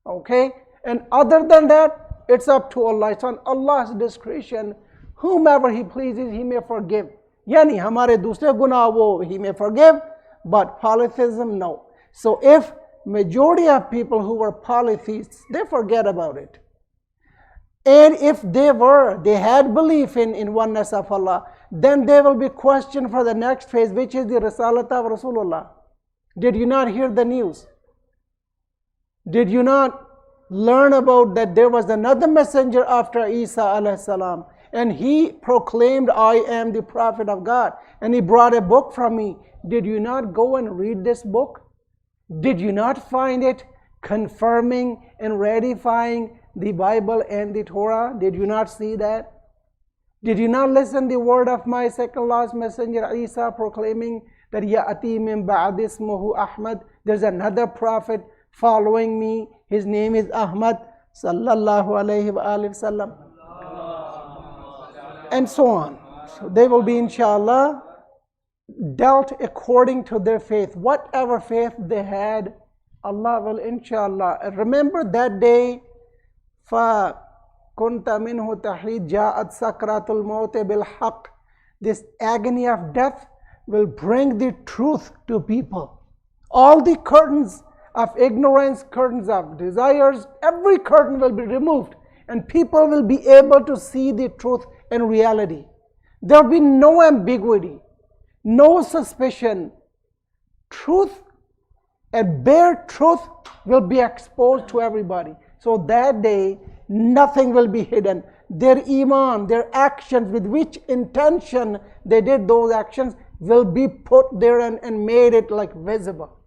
Okay? And other than that, it's up to Allah. It's on Allah's discretion. Whomever He pleases, He may forgive. Yani, hamare dusre gunah wo He may forgive, but polytheism, no. So if majority of people who were polytheists, they forget about it. And if they had belief in oneness of Allah, then they will be questioned for the next phase, which is the Risalat of Rasulullah. Did you not hear the news? Did you not learn about that there was another messenger after Isa alayhi salam, and he proclaimed, I am the prophet of God, and he brought a book from me. Did you not go and read this book? Did you not find it confirming and ratifying the Bible and the Torah? Did you not see that? Did you not listen the word of my second last messenger Isa proclaiming that Ya'ati min ba'd ismuhu Ahmad? There's another prophet following me. His name is Ahmad sallallahu alayhi wa sallam. And so on. So they will be inshallah dealt according to their faith. Whatever faith they had, Allah will inshallah. Remember that day, فَكُنْتَ مِنْهُ تَحِيدْ جَاءَتْ سَكْرَةُ الْمَوْتِ بِالْحَقِّ. This agony of death will bring the truth to people. All the curtains of ignorance, curtains of desires, every curtain will be removed and people will be able to see the truth in reality. There will be no ambiguity, no suspicion. Truth and bare truth will be exposed to everybody. So that day, nothing will be hidden. Their iman, their actions, with which intention they did those actions, will be put there and made it like visible.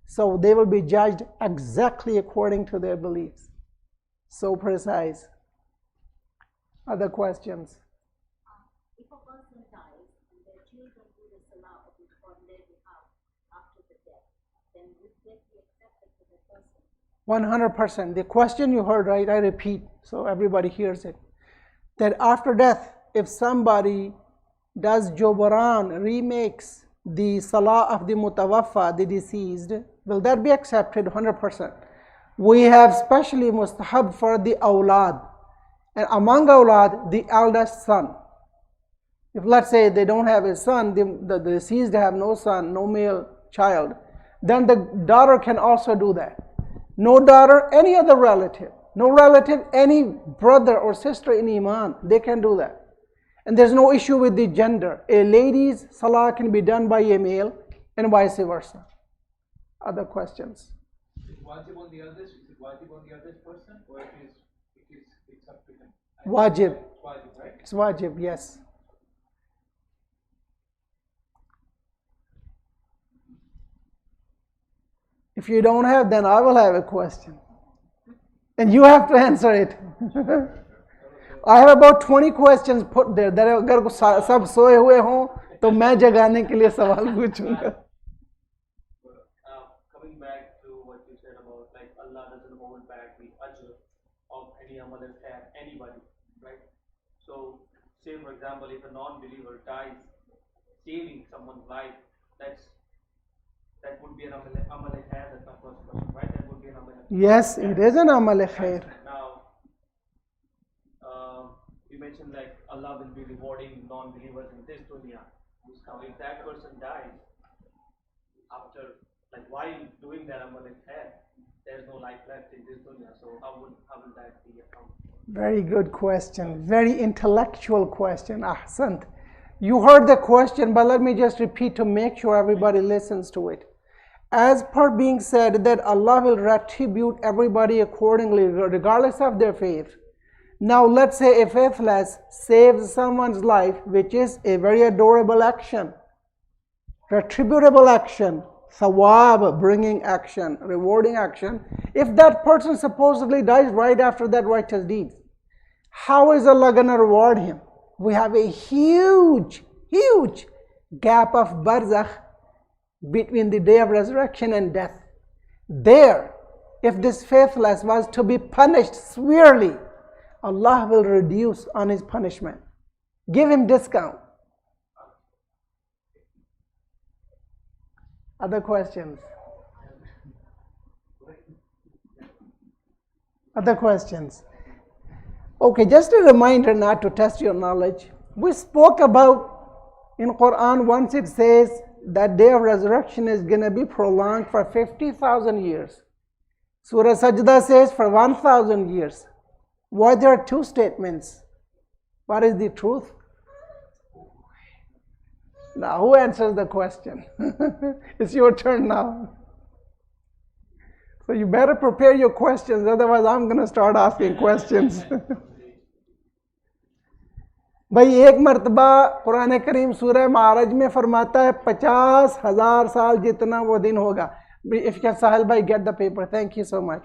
So they will be judged exactly according to their beliefs. So precise. Other questions? If a person dies and their children do the salah on their behalf after the death, then would that be accepted to the person? 100%. The question you heard, right? I repeat so everybody hears it. That after death, if somebody does Jobaran, remakes the salah of the mutawaffa, the deceased, will that be accepted? 100%. We have specially mustahab for the awlad. And among awlad, the eldest son. If let's say they don't have a son, the deceased have no son, no male child, then the daughter can also do that. No daughter, any other relative. No relative, any brother or sister in iman, they can do that. And there's no issue with the gender. A lady's salah can be done by a male and vice versa. Other questions? Is it wajib on the eldest? Is it wajib on the eldest person, or it's up to him? Wajib. It's wajib, right? It's wajib, yes. If you don't have, then I will have a question. And you have to answer it. I have about 20 questions put there. That अगर सब सोए हुए हों तो मैं जगाने के लिए सवाल पूछूंगा. Coming back to what you said about like Allah doesn't hold back the ajr of any amal that has anybody, right? So, say for example, if a non-believer dies saving someone's life, that would be an amal that has. That's my first question, right? That would be an amal. Yes, it is an amal khair. Now, you mentioned like Allah will be rewarding non-believers in this dunya. Now, if that person dies after, like while doing that amal khair, there's no life left in this dunya. So how will that be accounted? Very good question. Very intellectual question. Ahsant. You heard the question, but let me just repeat to make sure everybody listens to it. As per being said that Allah will retribute everybody accordingly, regardless of their faith. Now let's say a faithless saves someone's life, which is a very adorable action, retributable action, thawab, bringing action, rewarding action. If that person supposedly dies right after that righteous deed, how is Allah going to reward him? We have a huge gap of barzakh between the day of resurrection and death. There, if this faithless was to be punished severely, Allah will reduce on his punishment. Give him discount. Other questions? Other questions? Okay, just a reminder not to test your knowledge. We spoke about in Quran, once it says that day of resurrection is going to be prolonged for 50,000 years. Surah Sajda says for 1,000 years. Why there are two statements? What is the truth? Now, who answers the question? It's your turn now. So you better prepare your questions, otherwise I'm going to start asking questions. भाई एक मर्तबा कुरान करीम सूरह मारज में फरमाता है 50,000 साल जितना वो दिन होगा. If you can, Sahil bhai, get the paper. Thank you so much.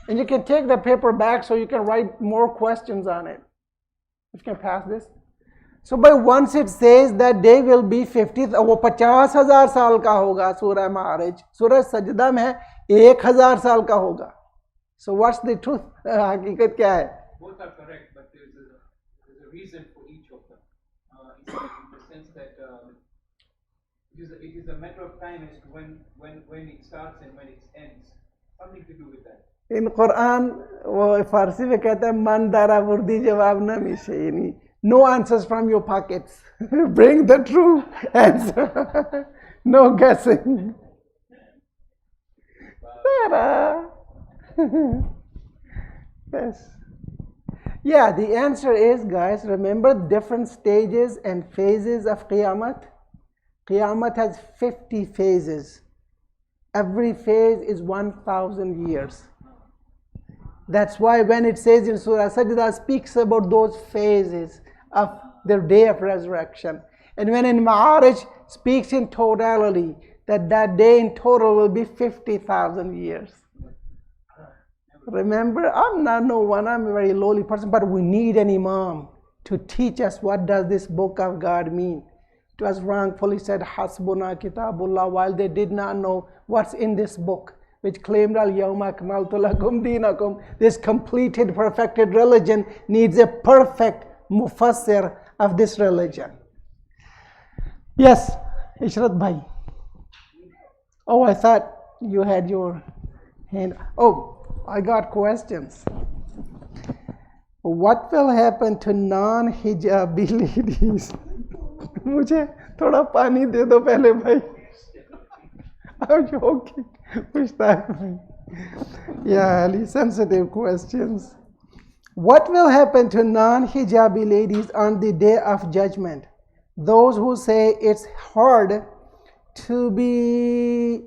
And you can take the paper back so you can write more questions on it. If you can pass this. So by once it says that they will be 50, वो 50,000 साल का होगा सूरह मारिज, सूरह सजदा में 1,000 साल का होगा. So what's the truth? हकीकत क्या है? Both are correct, but there's a reason for each of them. In the sense that it is a matter of time as to when it starts and when it ends. Something to do with that. In Quran वो फारसी में कहता है मन दारा बुर्दी जवाब न मिशे, यानी no answers from your pockets. Bring the true answer. No guessing. Yes. Yeah, the answer is, guys, remember different stages and phases of Qiyamah? Qiyamah has 50 phases. Every phase is 1,000 years. That's why when it says in Surah Sajda, speaks about those phases of the day of resurrection. And when in Ma'arij speaks in totality, that day in total will be 50,000 years. Remember, I'm not no one, I'm a very lowly person, but we need an imam to teach us what does this book of God mean. It was wrongfully said, Hasbuna Kitabullah, while they did not know what's in this book, which claimed Al-Yawma Akmaltu Lakum Dinakum. This completed, perfected religion needs a perfect mufassir of this religion. Yes, Ishrat Bhai. Oh, I thought you had your hand. Oh, I got questions. What will happen to non-hijabi ladies? मुझे थोड़ा पानी दे दो पहले भाई. I'm joking. Yeah, Ali, sensitive questions. What will happen to non-hijabi ladies on the day of judgment? Those who say it's hard to be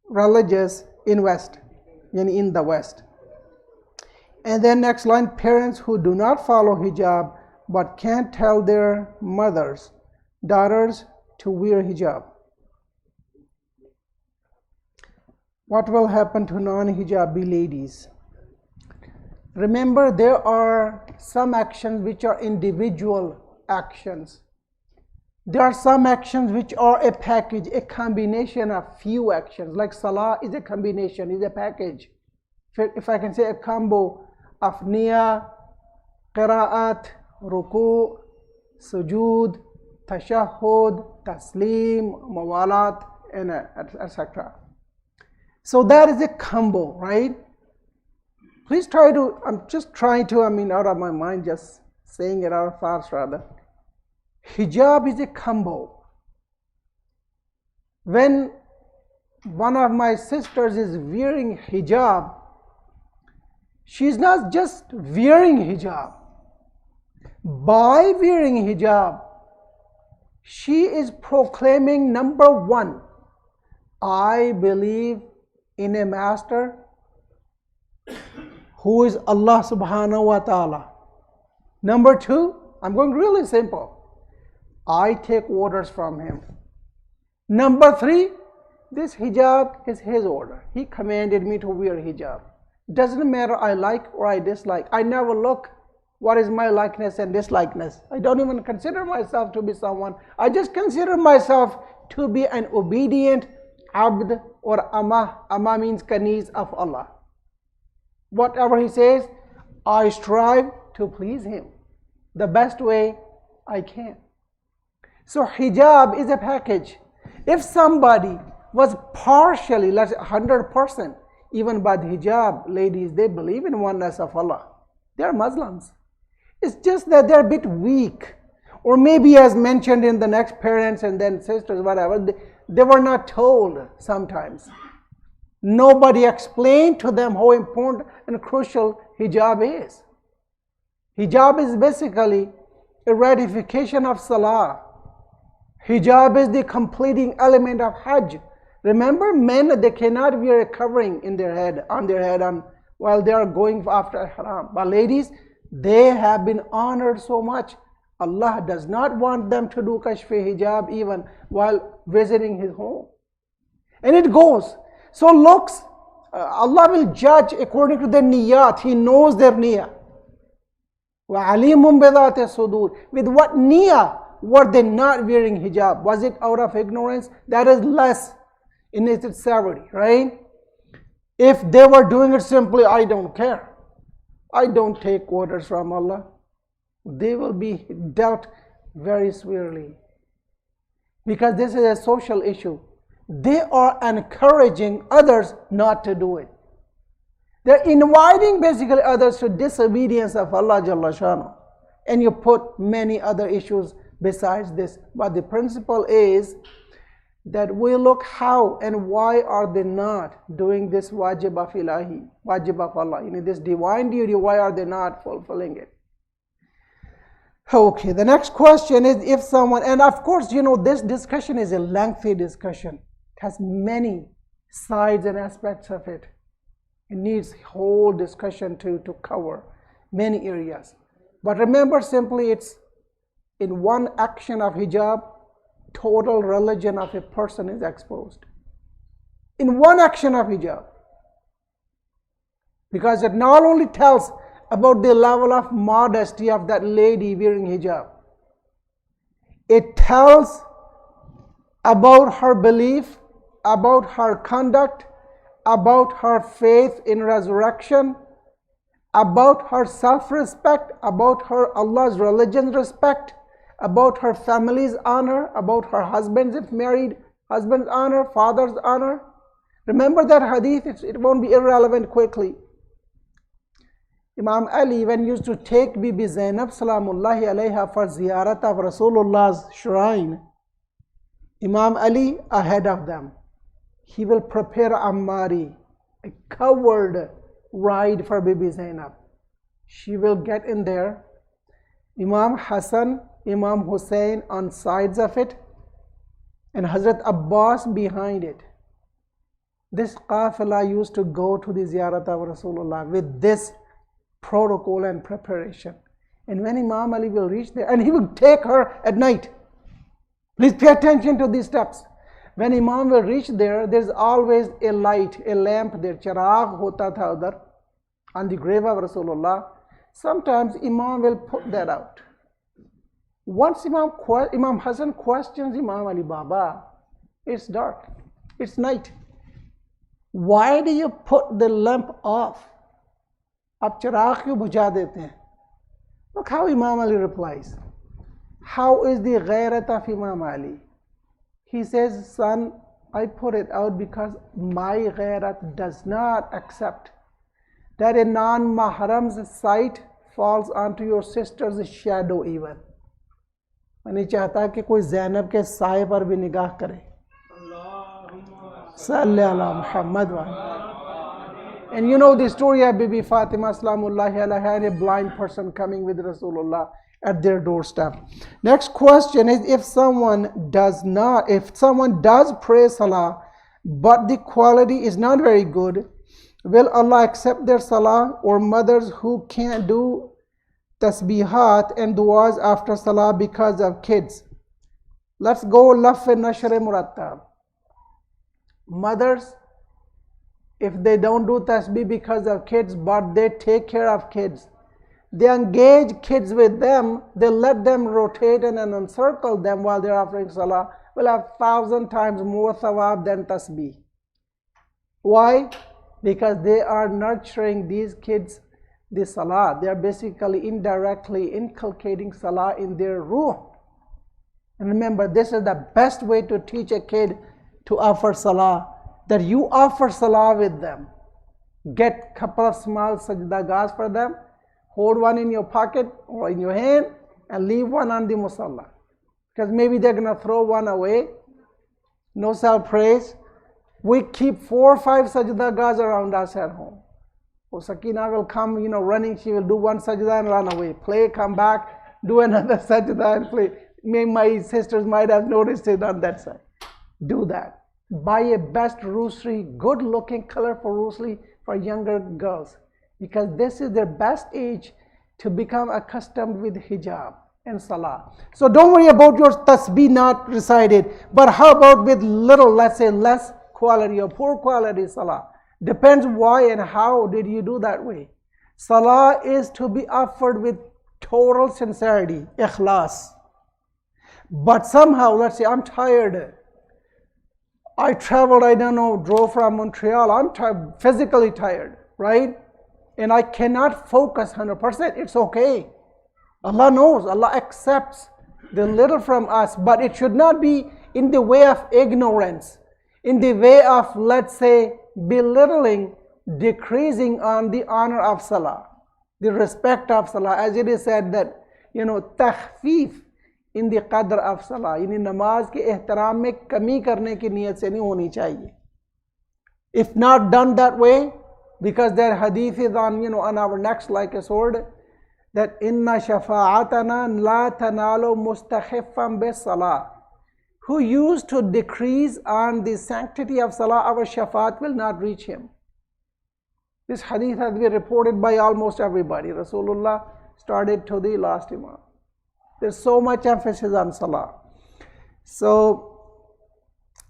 religious in the West. And then next line, parents who do not follow hijab but can't tell their daughters to wear hijab. What will happen to non-hijabi ladies? Remember, there are some actions which are individual actions. There are some actions which are a package, a combination of few actions. Like salah is a combination, is a package. If I can say a combo of niyyah, qira'at, ruku', sujood, tashahhud, taslim, mawalat, and etc. So that is a combo, right? Please try to, I'm just trying to, out of my mind, just saying it out of thoughts rather. Hijab is a combo. When one of my sisters is wearing hijab, she's not just wearing hijab. By wearing hijab, she is proclaiming, number one, I believe in a master who is Allah subhanahu wa ta'ala. Number two, I'm going really simple. I take orders from him. Number three, this hijab is his order. He commanded me to wear hijab. Doesn't matter I like or I dislike. I never look what is my likeness and dislikeness. I don't even consider myself to be someone. I just consider myself to be an obedient abd or amma. Amma means kaniz of Allah. Whatever he says, I strive to please him the best way I can. So hijab is a package. If somebody was partially, let's say 100%, even by the hijab, ladies, they believe in oneness of Allah. They are Muslims. It's just that they're a bit weak. Or maybe as mentioned in the next parents and then sisters, whatever, they were not told sometimes. Nobody explained to them how important and crucial hijab is. Hijab is basically a ratification of salah. Hijab is the completing element of Hajj. Remember, men, they cannot wear a covering in their head, while they are going after haram. But ladies, they have been honored so much. Allah does not want them to do kashfi hijab even while visiting his home. And it goes. So looks Allah will judge according to their niyat. He knows their niyyah. وَعَلِيمٌ بِذَاتِ الصُّدُورِ. With what niyyah were they not wearing hijab? Was it out of ignorance? That is less in its severity, right? If they were doing it simply, I don't care, I don't take orders from Allah, they will be dealt very severely. Because this is a social issue. They are encouraging others not to do it. They're inviting basically others to disobedience of Allah Jalla Shanu. And you put many other issues besides this. But the principle is that we look how and why are they not doing this wajib of ilahi, wajib of Allah, this divine duty, why are they not fulfilling it? Okay, the next question is if someone, and of course, this discussion is a lengthy discussion. It has many sides and aspects of it. It needs whole discussion to cover many areas. But remember simply it's in one action of hijab, total religion of a person is exposed. In one action of hijab. Because it not only tells about the level of modesty of that lady wearing hijab, it tells about her belief, about her conduct, about her faith in resurrection, about her self-respect, about her Allah's religion respect, about her family's honor, about her husband's, if married, husband's honor, father's honor. Remember that hadith, it won't be irrelevant quickly. Imam Ali, when used to take Bibi Zainab Salamullahi alayha for ziyarat of Rasulullah's shrine, Imam Ali ahead of them, he will prepare Ammari, a covered ride for Bibi Zainab. She will get in there. Imam Hassan, Imam Hussein on sides of it, and Hazrat Abbas behind it. This qafila used to go to the ziyarat of Rasulullah with this protocol and preparation. And when Imam Ali will reach there, and he will take her at night. Please pay attention to these steps. When Imam will reach there, there's always a light, a lamp there. Chirag hota tha udhar on the grave of Rasulullah. Sometimes Imam will put that out. Once Imam Hassan questions Imam Ali, Baba, it's dark, it's night. Why do you put the lamp off? Ab chirag kyun bujha dete hain? Look how Imam Ali replies. How is the ghairat of Imam Ali? He says, son, I put it out because my ghairat does not accept that a non-mahram's sight falls onto your sister's shadow even. मैं नहीं चाहता कि कोई ज़ैनब के साए पर भी निगाह करे. सल्लल्लाहु अलैहि Muhammad. And you know the story of Bibi Fatima Salamullahi alayha and a blind person coming with Rasulullah at their doorstep. Next question is if someone does pray salah but the quality is not very good, will Allah accept their salah? Or mothers who can't do tasbihat and du'as after salah because of kids? Let's go laf nashr murattab. Mothers, if they don't do tasbih because of kids but they take care of kids, they engage kids with them, they let them rotate and encircle them while they're offering salah, will have 1,000 times more thawab than tasbih. Why? Because they are nurturing these kids the salah. They are basically indirectly inculcating salah in their ruh. And remember, this is the best way to teach a kid to offer salah, that you offer salah with them. Get a couple of small sajdagas for them, hold one in your pocket or in your hand and leave one on the musalla. Because maybe they're going to throw one away. No self-praise. We keep 4 or 5 sajdagas around us at home. Or Sakina will come, running, she will do one sajda and run away. Play, come back, do another sajda and play. My sisters might have noticed it on that side. Do that. Buy a best rosary, good looking, colorful rosary for younger girls. Because this is their best age to become accustomed with hijab and salah. So don't worry about your tasbih not recited. But how about with little, let's say less quality or poor quality salah? Depends why and how did you do that way. Salah is to be offered with total sincerity, ikhlas. But somehow, let's say I'm tired. I traveled, I don't know, drove from Montreal. I'm physically tired, right? And I cannot focus 100%. It's okay. Allah knows, Allah accepts the little from us, but it should not be in the way of ignorance, in the way of, let's say, belittling, decreasing on the honor of Salah, the respect of Salah. As it is said that, takhfif in the qadr of Salah, यानी नमाज के एहतराम में कमी करने की नीयत से नहीं होनी चाहिए. If not done that way, because their hadith is on our necks like a sword, that inna shafa'atana la tanalu mustakhifan bis salah. Who used to decrease on the sanctity of salah, our shafa'at will not reach him. This hadith has been reported by almost everybody. Rasulullah started to the last imam. There's so much emphasis on salah. So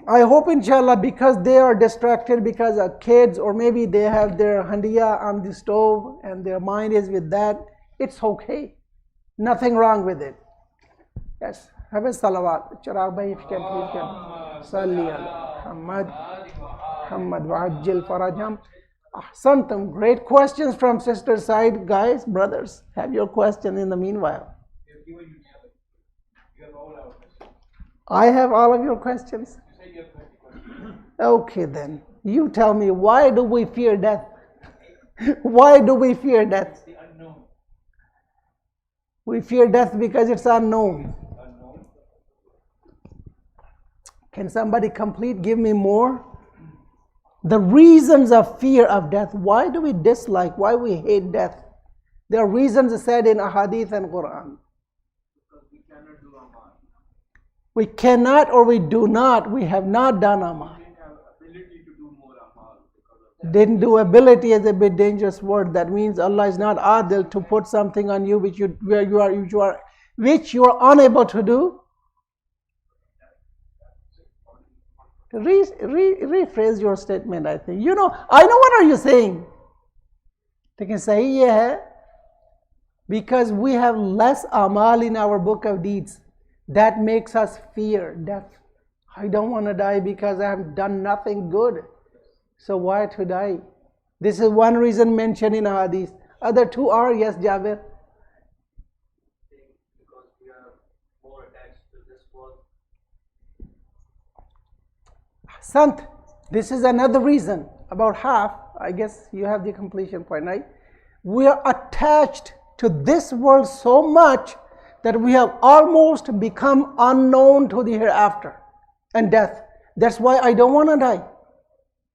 I hope inshallah, because they are distracted because of kids, or maybe they have their handiya on the stove and their mind is with that, it's okay. Nothing wrong with it. Yes. Have a salawat. Chirag bhai, if you can please come. Salli ala Muhammad. Muhammad wa'ajjil farajam. Ahsantum. Great questions from sister side. Guys, brothers, have your question in the meanwhile. I have all of your questions. Okay then. You tell me, why do we fear death? Why do we fear death? We fear death because it's unknown. Can somebody give me more? The reasons of fear of death. Why do we dislike, why we hate death? There are reasons said in Ahadith and Quran. We cannot or we do not. We have not done amal. Didn't do ability is a bit dangerous word. That means Allah is not adil to put something on you which you are unable to do. Rephrase your statement, I think. I know what are you saying. Lekin sahi ye hai, because we have less amal in our book of deeds. That makes us fear death. I don't want to die because I have done nothing good. So why to die? This is one reason mentioned in Hadith. Other two are, yes, Jabir. Because we are more attached to this world. Sant, this is another reason. About half, I guess you have the completion point, right? We are attached to this world so much that we have almost become unknown to the hereafter and death. That's why I don't want to die.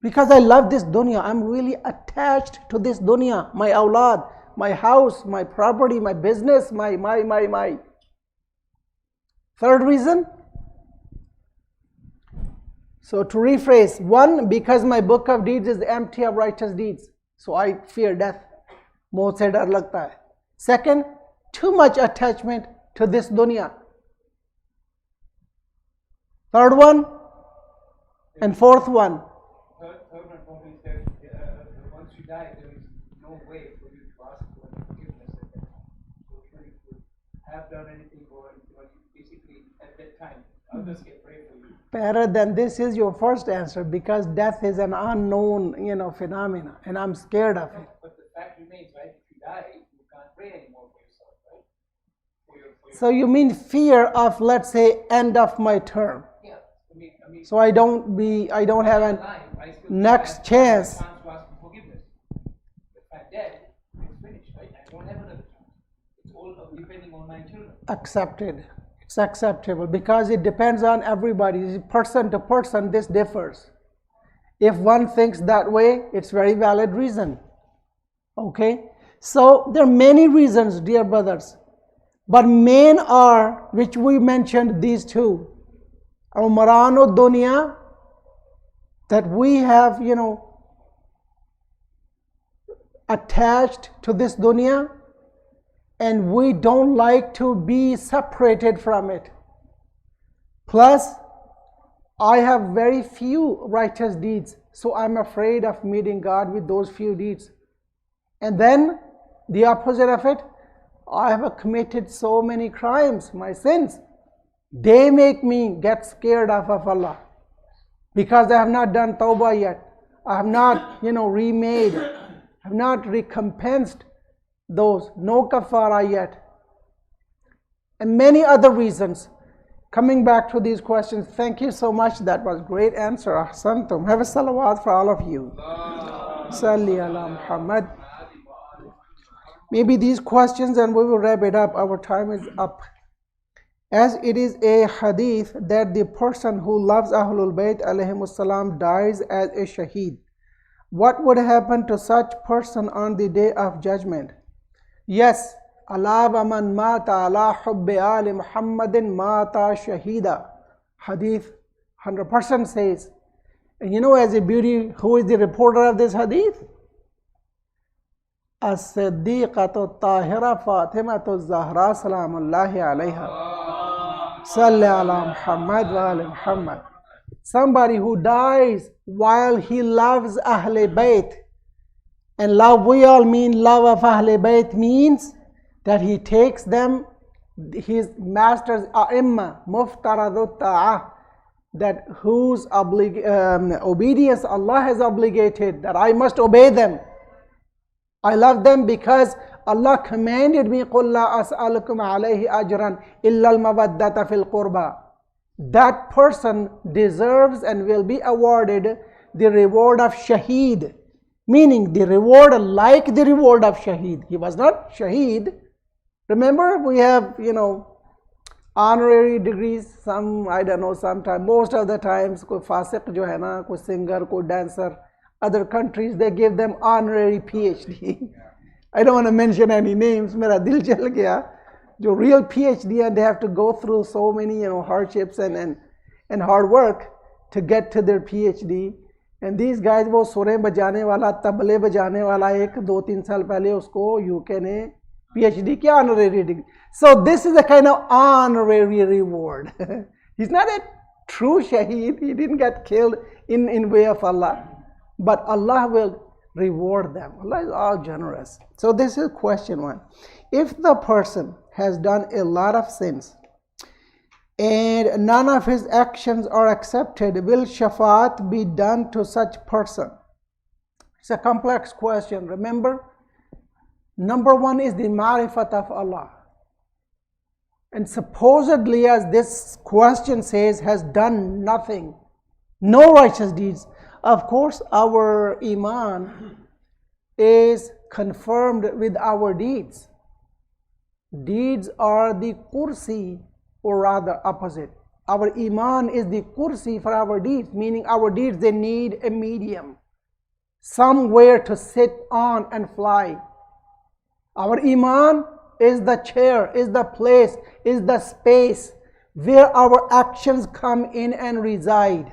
Because I love this dunya. I'm really attached to this dunya. My awlad, my house, my property, my business, my. Third reason. So to rephrase, one, because my book of deeds is empty of righteous deeds. So I fear death. Maut se dar lagta hai. Second, too much attachment to this dunya. Third one, and fourth one. Third one probably is that once you die, there is no way for you to ask for forgiveness at that time. So even if you have done anything, or basically at that time, others can pray for you. Better than this is your first answer, because death is an unknown, phenomena, and I'm scared of it. But the fact remains, right? If you die, you can't pray anymore for yourself, right? So you mean fear of, let's say, end of my term. Yeah. I mean, So I don't have a next chance. To ask for forgiveness. If I'm dead, it's finished, right? I don't have another chance. It's all depending on my children. Accepted. It's acceptable because it depends on everybody. Person to person, this differs. If one thinks that way, it's very valid reason. Okay? So there are many reasons, dear brothers. But main are, which we mentioned, these two. Umarano dunya, that we have, attached to this dunya, and we don't like to be separated from it. Plus, I have very few righteous deeds, so I'm afraid of meeting God with those few deeds. And then the opposite of it, I have committed so many crimes, my sins. They make me get scared of Allah because I have not done tawbah yet. I have not, remade, have not recompensed those, no kafara yet. And many other reasons. Coming back to these questions, thank you so much. That was great answer. Ahsantum. Have a salawat for all of you. Salli ala Muhammad. Maybe these questions and we will wrap it up. Our time is up. As it is a hadith that the person who loves Ahlul Bayt alayhimus salam dies as a shaheed, what would happen to such person on the day of judgment? Yes, Allah wa man mata ala hubbi ali Muhammadin mata shahida. Hadith 100% says. And as a beauty, who is the reporter of this hadith? As-Siddiqatu Tahira Fatimatu Zahra Salamullahi alayha. Salli ala Muhammad wa ali Muhammad. Somebody who dies while he loves Ahle Bayt. And love, we all mean love of Ahle Bayt means that he takes them, his master's a'imma, muftaradut ta'ah, that whose obedience Allah has obligated, that I must obey them. I love them because Allah commanded me, قُلْ لَا أَسْأَلُكُمْ عَلَيْهِ أَجْرًا إِلَّا الْمَوَدَّةَ فِي الْقُرْبَى. That person deserves and will be awarded the reward of shaheed, meaning the reward like the reward of shaheed. He was not shaheed. Remember, we have, honorary degrees, some, I don't know, sometimes, most of the times, koi fasiq jo hai na, koi singer, koi dancer, other countries, they give them honorary PhD. I don't want to mention any names, mera dil chal gaya. Jo real PhD, and they have to go through so many, hardships and hard work to get to their PhD. And these guys, wo surein bajane wala, table bajane wala, 1-2-3 saal pehle usko UK ne PhD ki honorary degree. So this is a kind of honorary reward. He's not a true shaheed. He didn't get killed in way of Allah. But Allah will reward them. Allah is all generous. So this is question 1. If the person has done a lot of sins and none of his actions are accepted, will shafaat be done to such person? It's a complex question. Remember, number 1 is the ma'rifat of Allah. And supposedly, as this question says, has done nothing, no righteous deeds. Of course, our iman is confirmed with our deeds. Deeds are the kursi, or rather opposite. Our iman is the kursi for our deeds, meaning our deeds, they need a medium, somewhere to sit on and fly. Our iman is the chair, is the place, is the space where our actions come in and reside.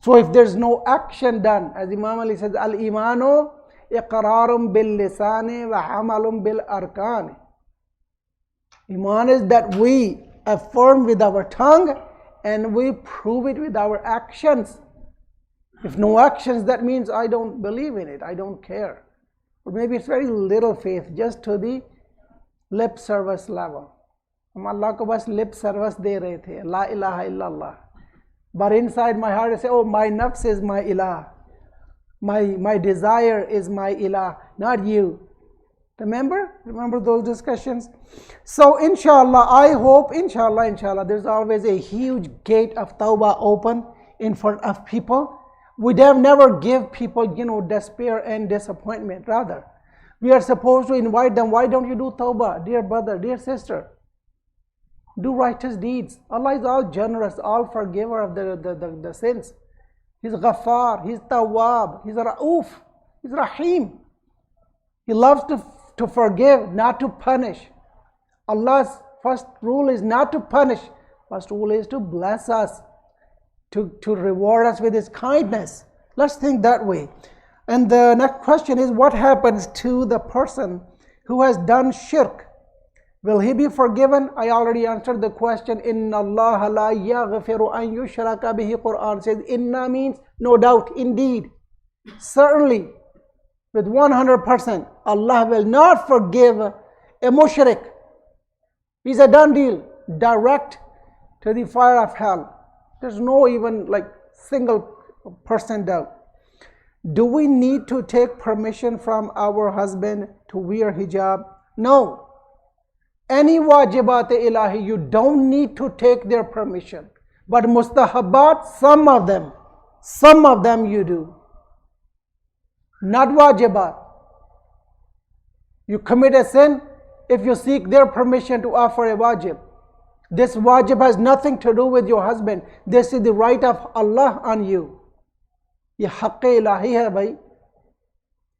So if there's no action done, as Imam Ali says, al-imanu iqrarum bil-lisani wa amalum bil-arkani. Iman is that we affirm with our tongue and we prove it with our actions. If no actions, that means I don't believe in it, I don't care. Or maybe it's very little faith, just to the lip service level. Hum Allah ko bas lip service de rahe the, la ilaha illallah. But inside my heart I say, oh, my nafs is my ilah. My desire is my ilah, not you. Remember those discussions? So inshallah, I hope, inshallah, there's always a huge gate of tawbah open in front of people. We'd have never give people, despair and disappointment. Rather, we are supposed to invite them. Why don't you do tawbah, dear brother, dear sister? Do righteous deeds. Allah is all generous, all forgiver of the sins. He's Ghaffar, He's Tawwab, He's Ra'uf, He's Rahim. He loves to forgive, not to punish. Allah's first rule is not to punish. First rule is to bless us, to reward us with His kindness. Let's think that way. And the next question is, what happens to the person who has done shirk? Will he be forgiven? I already answered the question. Inna Allah la yaghfiru an yushraka bihi. Quran says, inna means no doubt, indeed. Certainly, with 100%, Allah will not forgive a mushrik. He's a done deal, direct to the fire of hell. There's no even like single percent doubt. Do we need to take permission from our husband to wear hijab? No. Any wajibat ilahi, you don't need to take their permission. But mustahabat, some of them you do. Not wajibat. You commit a sin if you seek their permission to offer a wajib. This wajib has nothing to do with your husband. This is the right of Allah on you. Ye haqq ilahi hai bhai.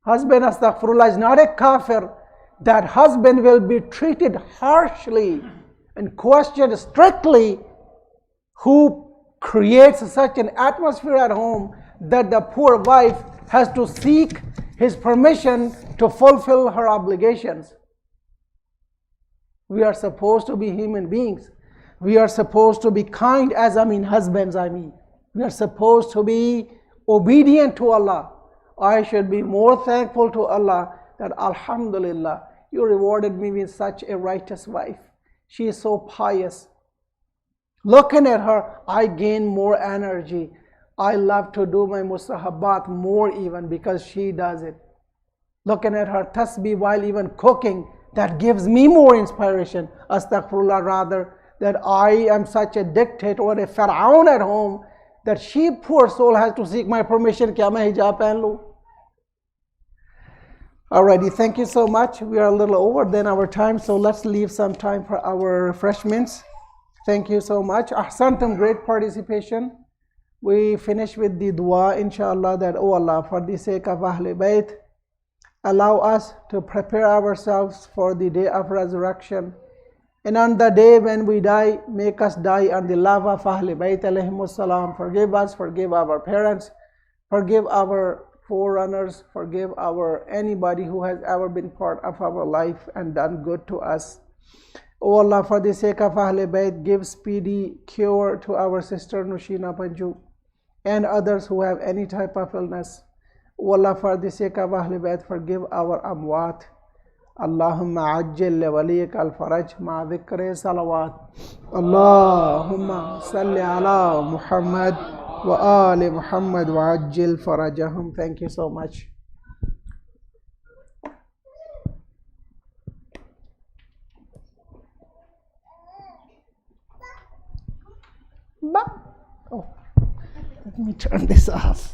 Husband, astaghfirullah, is not a kafir. That husband will be treated harshly and questioned strictly who creates such an atmosphere at home that the poor wife has to seek his permission to fulfill her obligations. We are supposed to be human beings. We are supposed to be kind, husbands. We are supposed to be obedient to Allah. I should be more thankful to Allah that Alhamdulillah, you rewarded me with such a righteous wife. She is so pious. Looking at her, I gain more energy. I love to do my mustahabat more even because she does it. Looking at her tasbih while even cooking, that gives me more inspiration. Astaghfirullah, rather, that I am such a dictator or a pharaoh at home that she, poor soul, has to seek my permission. Kya main hijab pehen lu? Alrighty, thank you so much. We are a little over than our time, so let's leave some time for our refreshments. Thank you so much. Ahsantum, great participation. We finish with the dua, inshallah, that, oh Allah, for the sake of Ahl Bayt, allow us to prepare ourselves for the day of resurrection. And on the day when we die, make us die on the love of Ahl Bayt alayhimus salam. Forgive us, forgive our parents, forgive our forerunners, forgive anybody who has ever been part of our life and done good to us. O Allah, for the sake of Ahl Bayt, give speedy cure to our sister Nushina Panju and others who have any type of illness. O Allah, for the sake of Ahl Bayt, forgive our amwat. Allahumma ajjil li waliyik al-faraj ma dhikri salawat. Allahumma salli ala Muhammad wa ali Muhammad wa ajjil farajahum. Thank you so much. Oh, let me turn this off.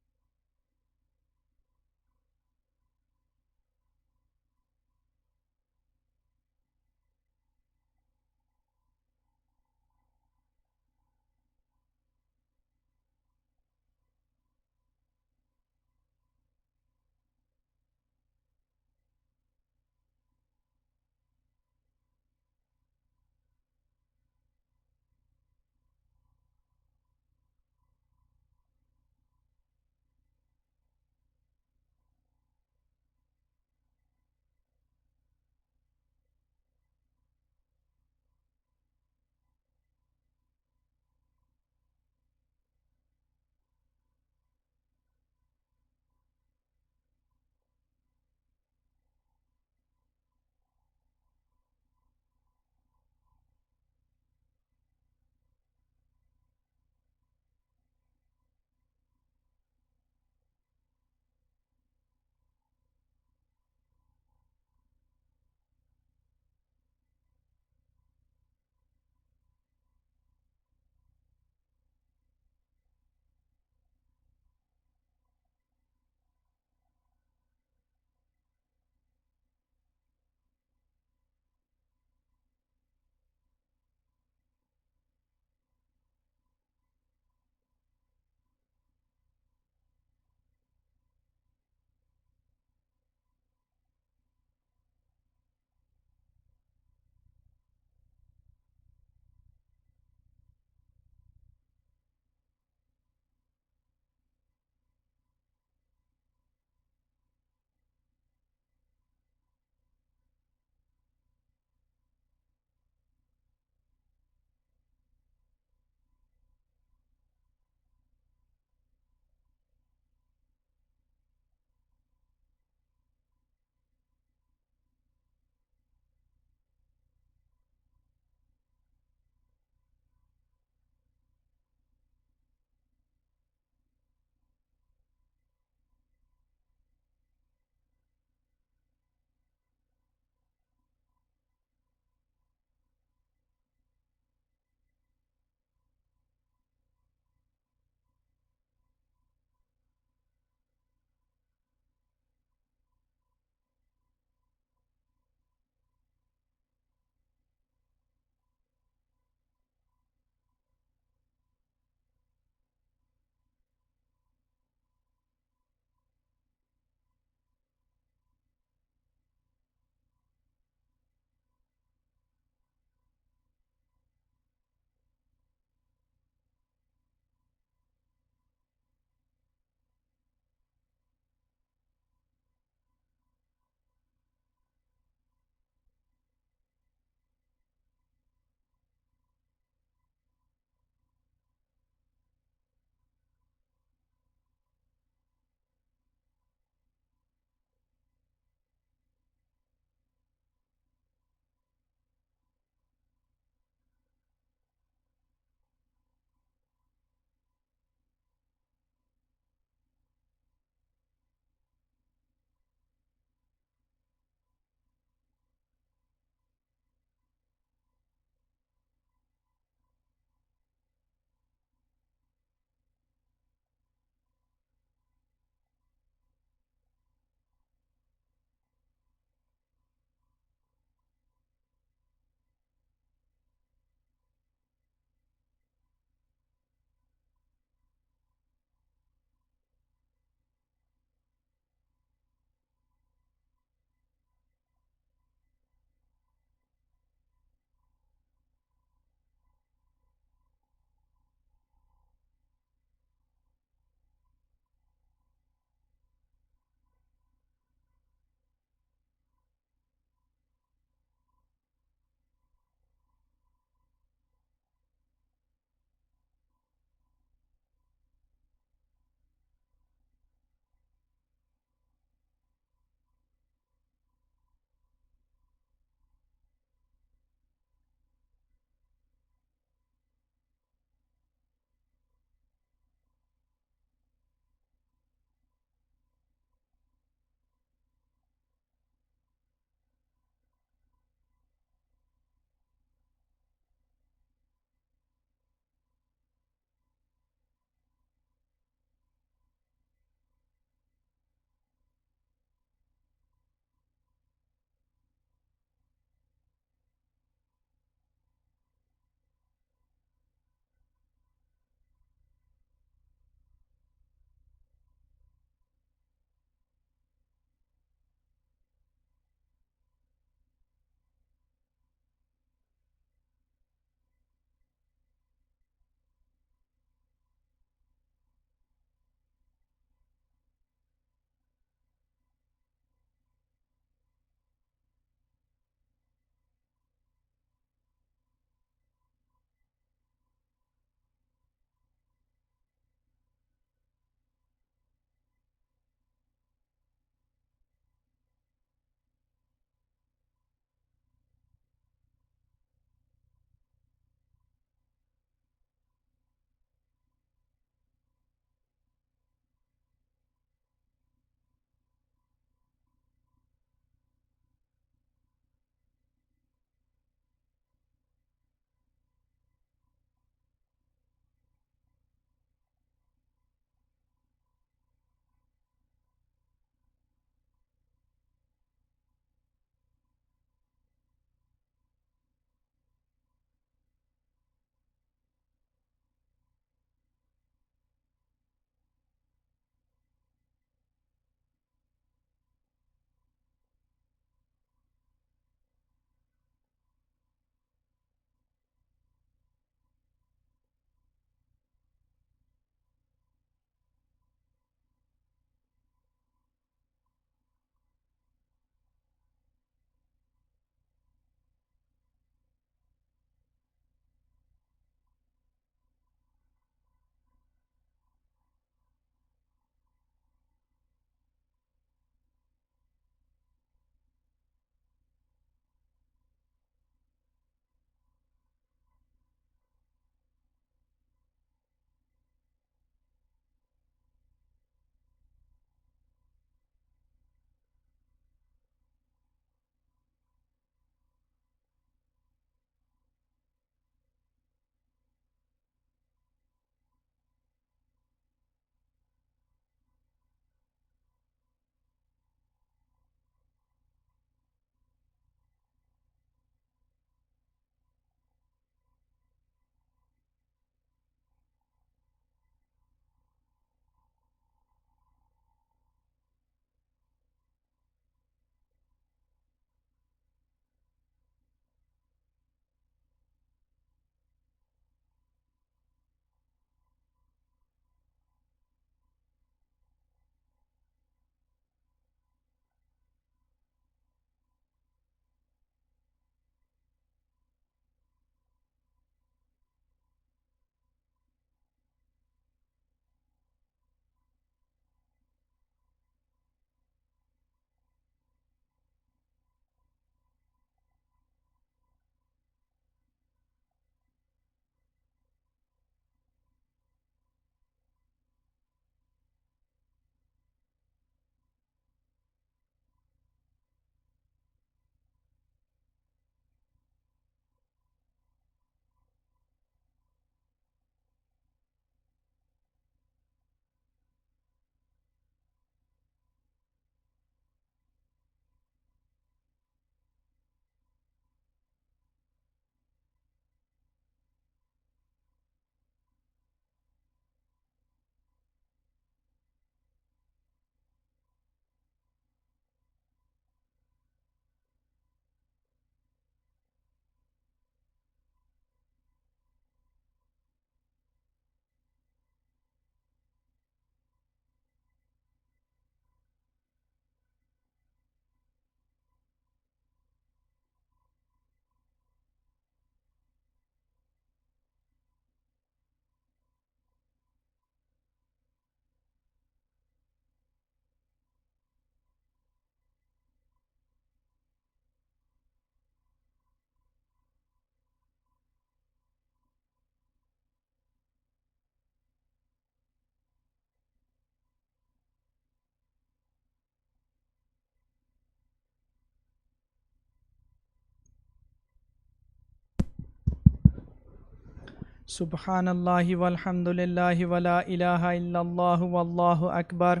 Subhanallah walhamdulillah wa la ilaha illallah wallahu akbar.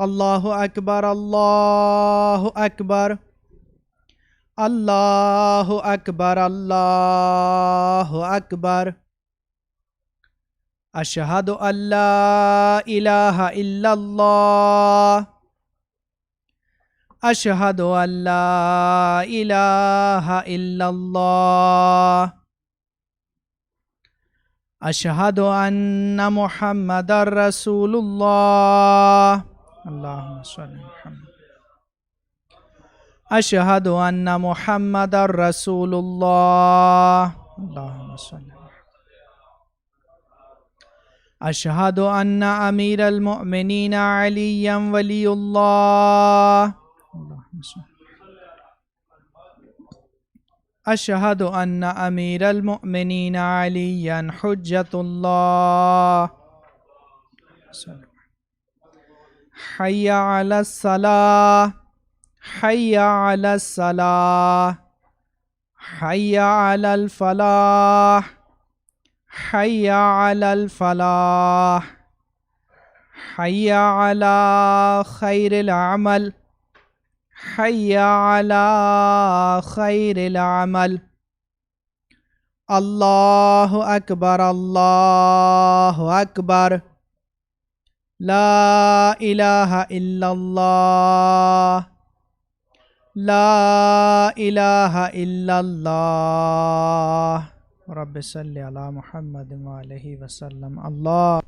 Allahu akbar, Allahu akbar. Allahu akbar, Allahu akbar. Ashhadu an la ilaha illallah. Ashhadu an la ilaha illallah. Ashhadu anna Muhammadar Rasulullah. Allahumma salli Muhammad. Ashhadu anna Muhammadar Rasulullah. Allahumma salli. Ashhadu anna Amir al-Mu'minin Aliyan Waliyullah. Allahumma salli. أشهد أن أمير المؤمنين عليا حجة الله. حي على الصلاة حي على الصلاة حي على الفلاح حي على الفلاح حي على خير العمل حي على خير العمل. الله أكبر الله أكبر. لا إله إلا الله لا إله إلا الله. رب صل على محمد وآله وسلم. الله